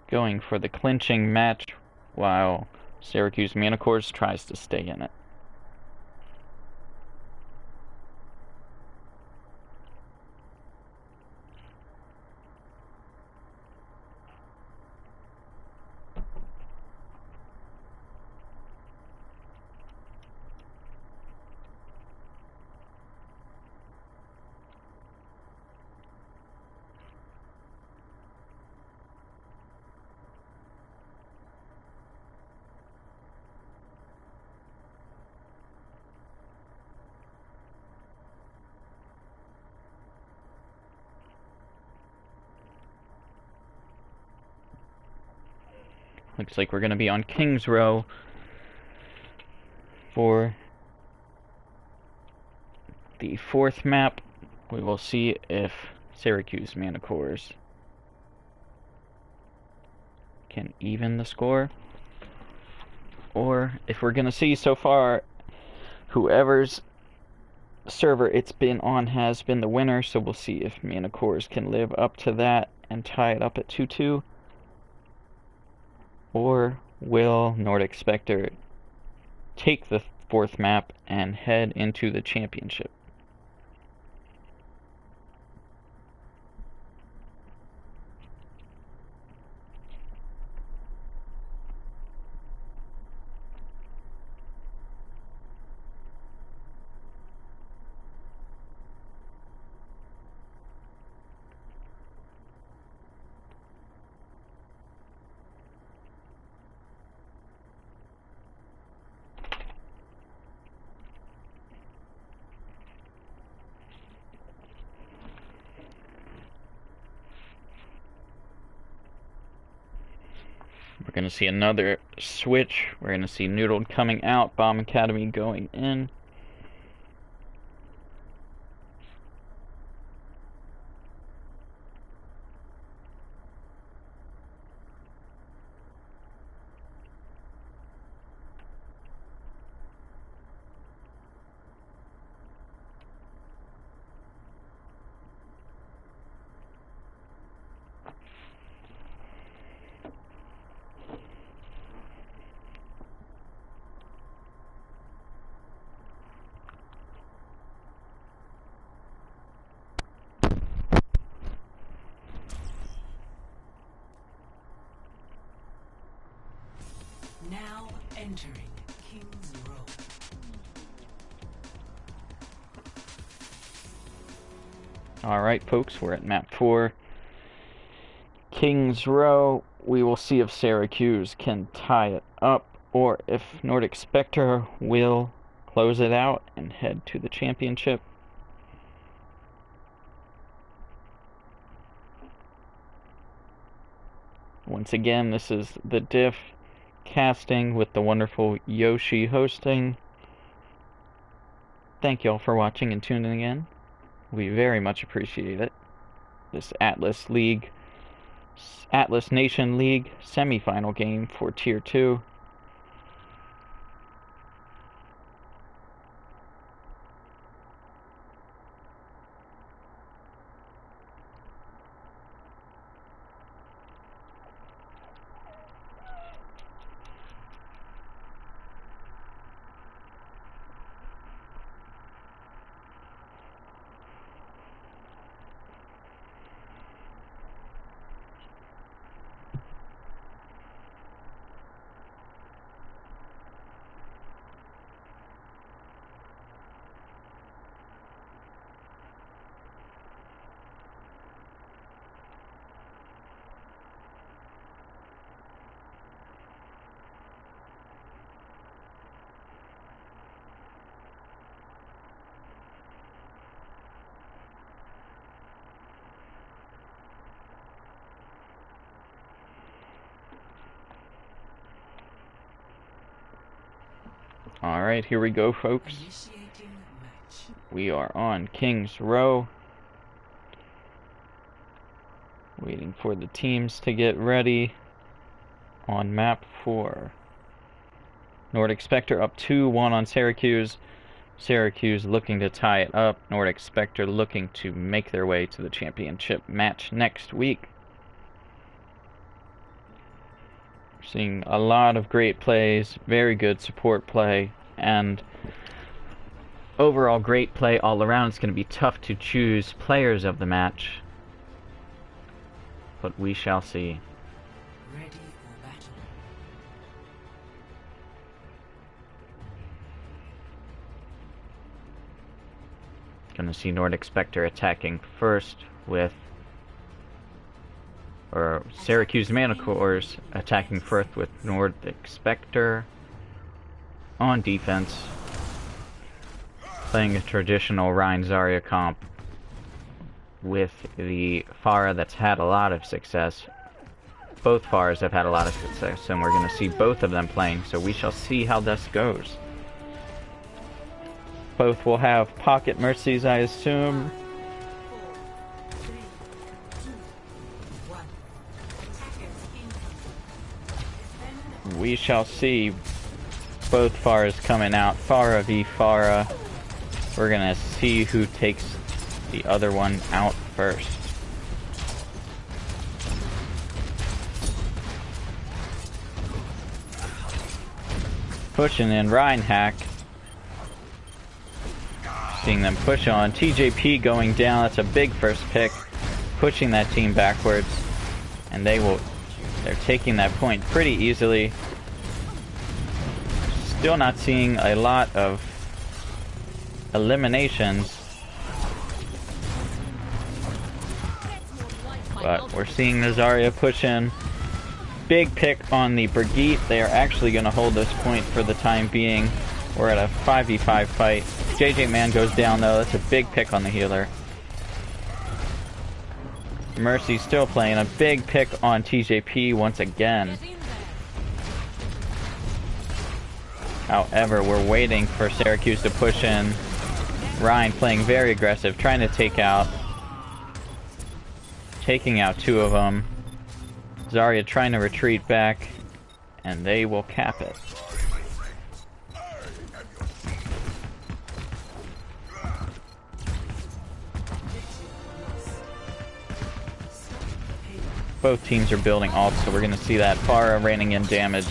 Going for the clinching match while Syracuse Mana Cores tries to stay in it. Looks like we're going to be on King's Row for the 4th map. We will see if Syracuse Mana Cores can even the score, or if we're going to see so far whoever's server it's been on has been the winner. So we'll see if Mana Cores can live up to that and tie it up at 2-2. Or will Nordic Spectre take the 4th map and head into the championship. We're going to see another switch. We're going to see Noodle coming out, Bomb Academy going in. Now entering King's Row. Alright folks, we're at map 4. King's Row. We will see if Syracuse can tie it up, or if Nordic Spectre will close it out and head to the championship. Once again, this is the Diff casting with the wonderful Yoshi hosting. Thank y'all for watching and tuning in. We very much appreciate it. This Atlas Nation League semifinal game for Tier 2. Alright, here we go, folks. Initiating match. We are on King's Row. Waiting for the teams to get ready on map 4. Nordic Spectre up 2-1 on Syracuse. Syracuse looking to tie it up. Nordic Spectre looking to make their way to the championship match next week. Seeing a lot of great plays, very good support play, and overall great play all around. It's going to be tough to choose players of the match, but we shall see. Ready for battle. Going to see Nordic Spectre attacking first with, or Syracuse Manticores attacking first with Nordic Spectre on defense, playing a traditional Rein Zarya comp with the Pharah that's had a lot of success. Both Pharahs have had a lot of success, and we're going to see both of them playing, so we shall see how this goes. Both will have pocket mercies, I assume. 4, 3, 2, 1. Attackers incoming. We shall see both Pharahs coming out. Pharah v Pharah. We're gonna see who takes the other one out first. Pushing in Reinhack. Seeing them push on. TJP going down. That's a big first pick. Pushing that team backwards. And they're taking that point pretty easily. Still not seeing a lot of eliminations. But we're seeing the Zarya push in. Big pick on the Brigitte. They are actually going to hold this point for the time being. We're at a 5v5 fight. JJ Man goes down though. That's a big pick on the healer. Mercy still playing. A big pick on TJP once again. However, we're waiting for Syracuse to push in. Ryan playing very aggressive, trying to taking out two of them. Zarya trying to retreat back, and they will cap it. Both teams are building ults, so we're going to see that Pharah raining in damage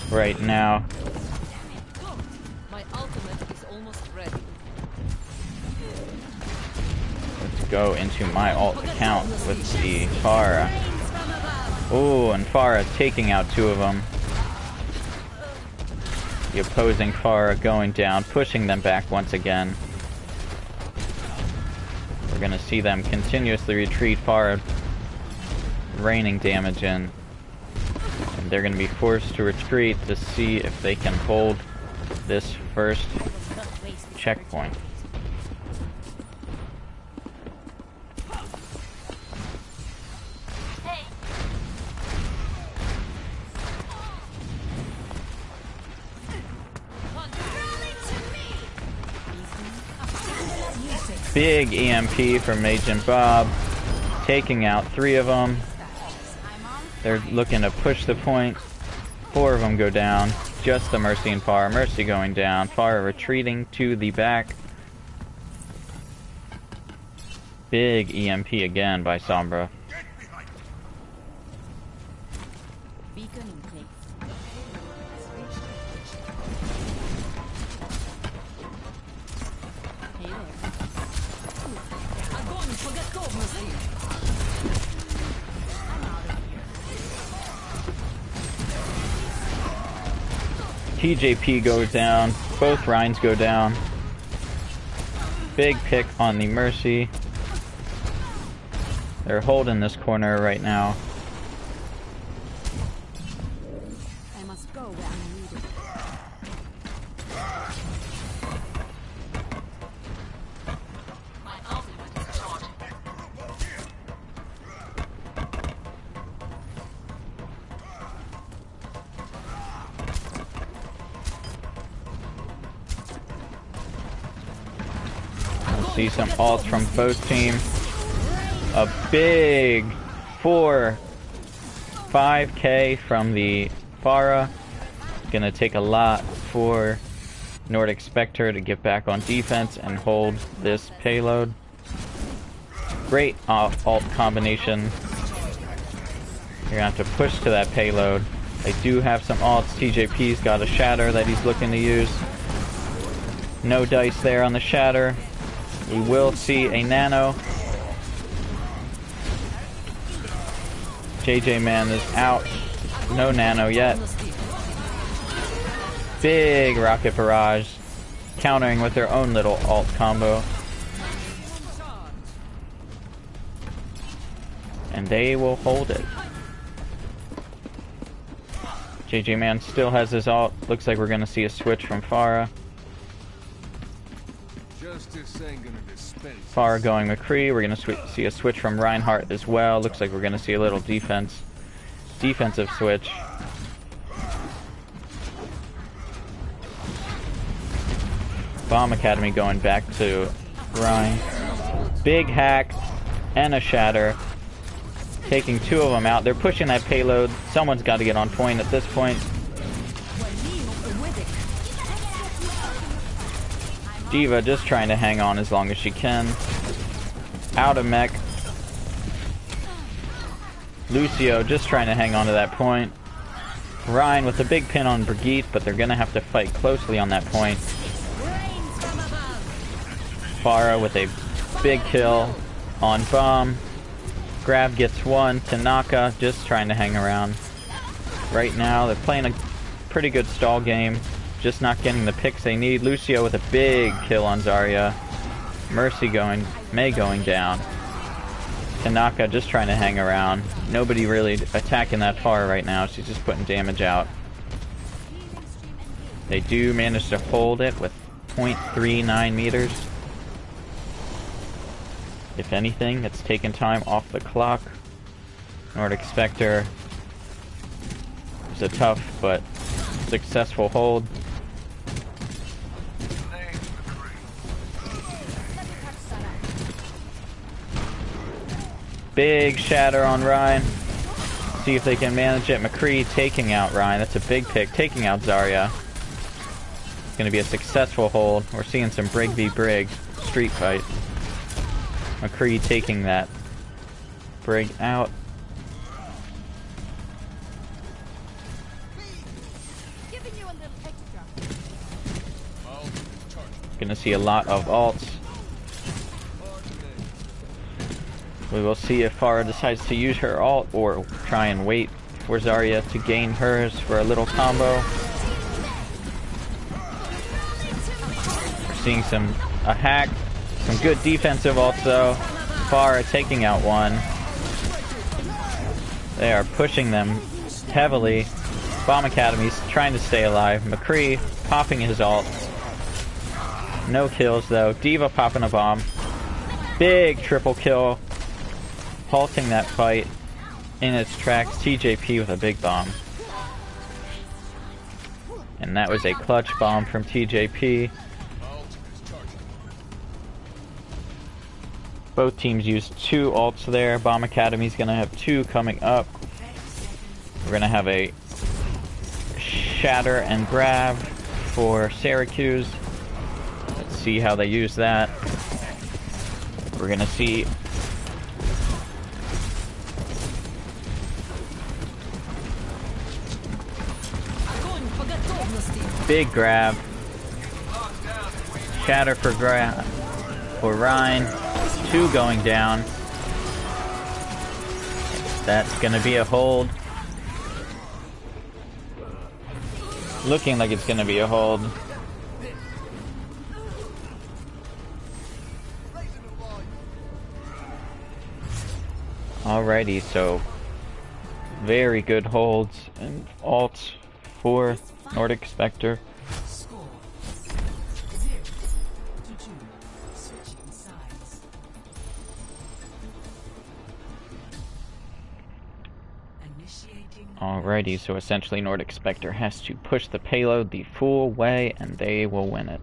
right now. My ultimate is almost ready. Let's go into my alt account with the Pharah. Oh, and Pharah taking out two of them. The opposing Pharah going down, pushing them back once again. We're going to see them continuously retreat. Pharah raining damage in. And they're going to be forced to retreat to see if they can hold this first checkpoint. Big EMP from Agent Bob, taking out three of them. They're looking to push the point. Four of them go down. Just the Mercy and Pharah. Mercy going down. Pharah retreating to the back. Big EMP again by Sombra. Beacon in place. Hey there. TJP goes down. Both Rhines go down. Big pick on the Mercy. They're holding this corner right now. I must go where I'm needed. My ultimate is charged. We'll see some ults from both teams. A big 5K from the Pharah. Gonna take a lot for Nordic Spectre to get back on defense and hold this payload. Great ult combination. You're gonna have to push to that payload. They do have some ults. TJP's got a shatter that he's looking to use. No dice there on the shatter. We will see a nano. JJ Man is out. No nano yet. Big rocket barrage. Countering with their own little ult combo. And they will hold it. JJ Man still has his ult. Looks like we're going to see a switch from Pharah. Pharah going McCree. We're going to see a switch from Reinhardt as well. Looks like we're going to see a little defensive switch. Bomb Academy going back to Ryan. Big hack and a shatter. Taking two of them out. They're pushing that payload. Someone's got to get on point at this point. D.Va just trying to hang on as long as she can. Out of mech. Lucio just trying to hang on to that point. Ryan with a big pin on Brigitte, but they're gonna have to fight closely on that point. Pharah with a big kill on Bomb. Grab gets one. Tanaka just trying to hang around. Right now, they're playing a pretty good stall game. Just not getting the picks they need. Lucio with a big kill on Zarya. Mei going down. Tanaka just trying to hang around. Nobody really attacking that far right now. She's just putting damage out. They do manage to hold it with 0.39 meters. If anything, it's taken time off the clock. Nordic Spectre was a tough but successful hold. Big shatter on Ryan. See if they can manage it. McCree taking out Ryan. That's a big pick. Taking out Zarya. It's going to be a successful hold. We're seeing some Brig v Brig street fight. McCree taking that Brig out. Giving you a little extra. Gonna see a lot of ults. We will see if Pharah decides to use her ult or try and wait for Zarya to gain hers for a little combo. We're seeing a hack. Some good defensive ults though. Pharah taking out one. They are pushing them heavily. Bomb Academy's trying to stay alive. McCree popping his ult. No kills though. D.Va popping a bomb. Big triple kill. Halting that fight in its tracks. TJP with a big bomb. And that was a clutch bomb from TJP. Both teams used 2 ults there. Bomb Academy's gonna have 2 coming up. We're gonna have a shatter and grab for Syracuse. Let's see how they use that. We're gonna see big grab. Shatter for Ryan. 2 going down. That's gonna be a hold. Looking like it's gonna be a hold. Alrighty, so very good holds and ults for Nordic Spectre. Score 0-2. Switching sides. Initiating. Alrighty, so essentially Nordic Spectre has to push the payload the full way and they will win it.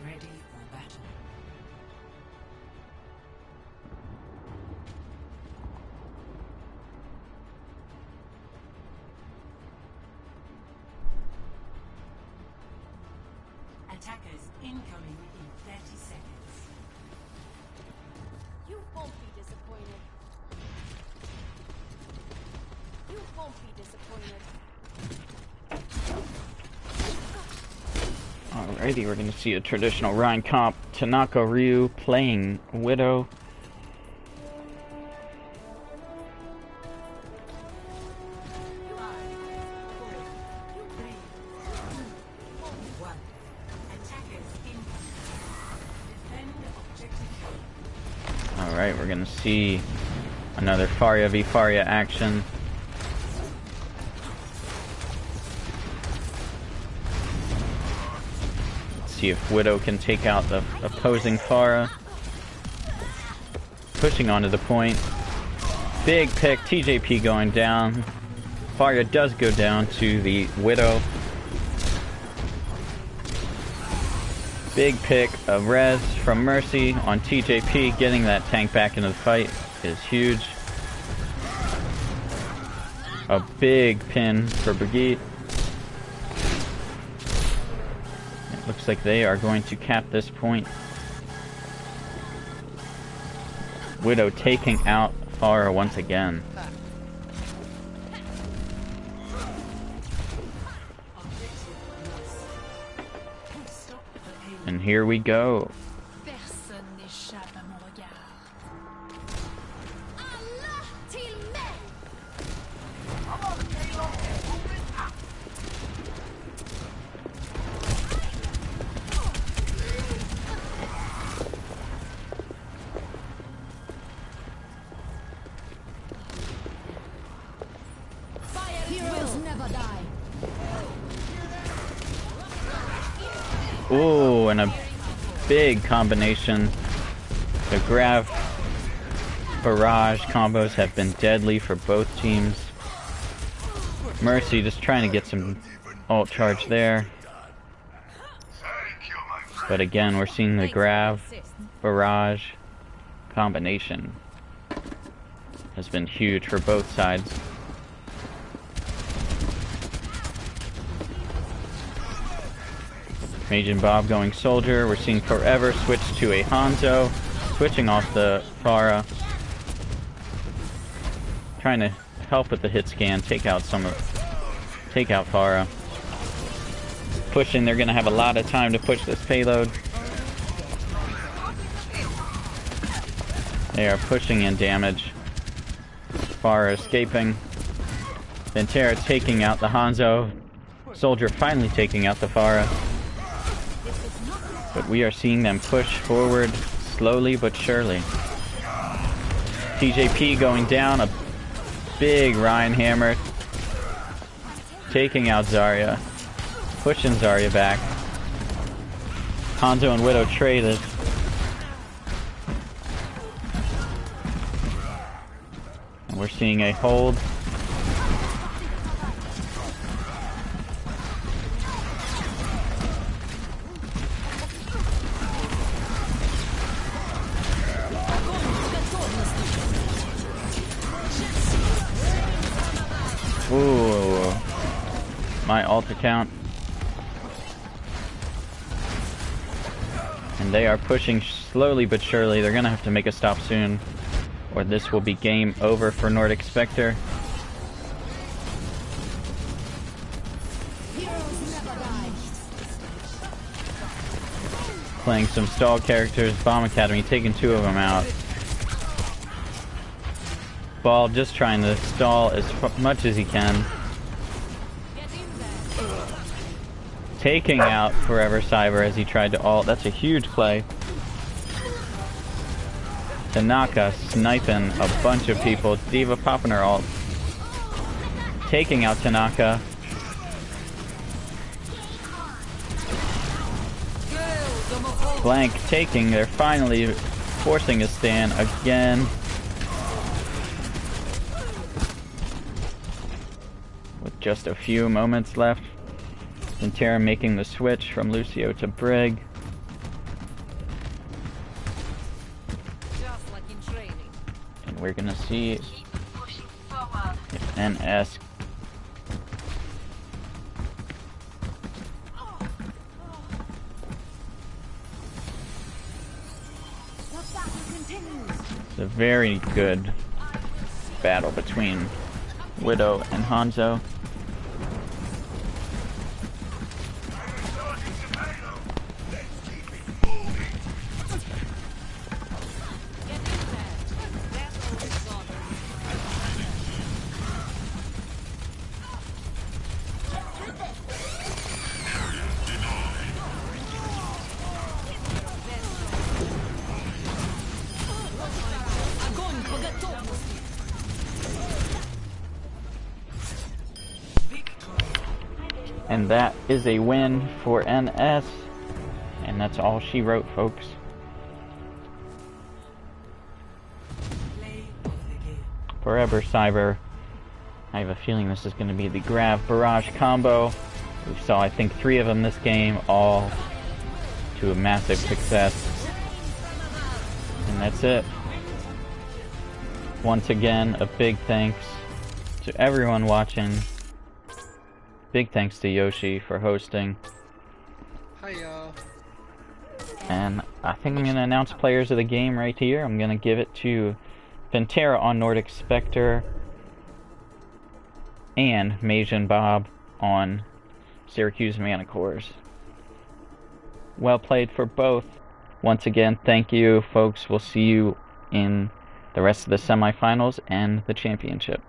Ready for battle. Attackers incoming in 30 seconds. You won't be disappointed. You won't be disappointed. Alrighty, we're going to see a traditional Rhine comp. Tanaka Ryu playing Widow. Alright, we're going to see another Faria v Faria action. See if Widow can take out the opposing Pharah. Pushing onto the point. Big pick, TJP going down. Faria does go down to the Widow. Big pick of res from Mercy on TJP. Getting that tank back into the fight is huge. A big pin for Brigitte. It looks like they are going to cap this point. Widow taking out Pharah once again. And here we go. Personne n'échappe à mon regard. Allah till mig! Heroes never die. Ooh, and a big combination. The Grav Barrage combos have been deadly for both teams. Mercy just trying to get some ult charge there. Thank you, my friend. But again, we're seeing the Grav Barrage combination has been huge for both sides. Mage and Bob going Soldier. We're seeing Forever switch to a Hanzo, switching off the Pharah. Trying to help with the hit scan, take out Pharah. Pushing, they're gonna have a lot of time to push this payload. They are pushing in damage. Pharah escaping. Ventera taking out the Hanzo. Soldier finally taking out the Pharah. But we are seeing them push forward slowly but surely. TJP going down, a big Ryan hammer. Taking out Zarya. Pushing Zarya back. Hanzo and Widow traded. And we're seeing a hold. Ooh, my ult account. And they are pushing slowly but surely. They're gonna have to make a stop soon, or this will be game over for Nordic Spectre. Playing some stall characters. Bomb Academy taking 2 of them out. Ball just trying to stall as much as he can. Taking out Forever Cyber as he tried to ult. That's a huge play. Tanaka sniping a bunch of people. D.Va popping her ult. Taking out Tanaka. Blank taking. They're finally forcing a stand again. With just a few moments left. Ventera making the switch from Lucio to Brig. Just like in training. And we're gonna see if NS it's a very good battle between Widow and Hanzo. And that is a win for NS. And that's all she wrote, folks. Play of the game. Forever Cyber I have a feeling this is going to be the Grav Barrage combo. We saw, I think, 3 of them this game, all to a massive success. And that's it. Once again, a big thanks to everyone watching. Big thanks to Yoshi for hosting. Hiya. And I think I'm going to announce players of the game right here. I'm going to give it to Pantera on Nordic Spectre and Majin Bob on Syracuse Manticores. Well played for both. Once again, thank you, folks. We'll see you in the rest of the semifinals and the championship.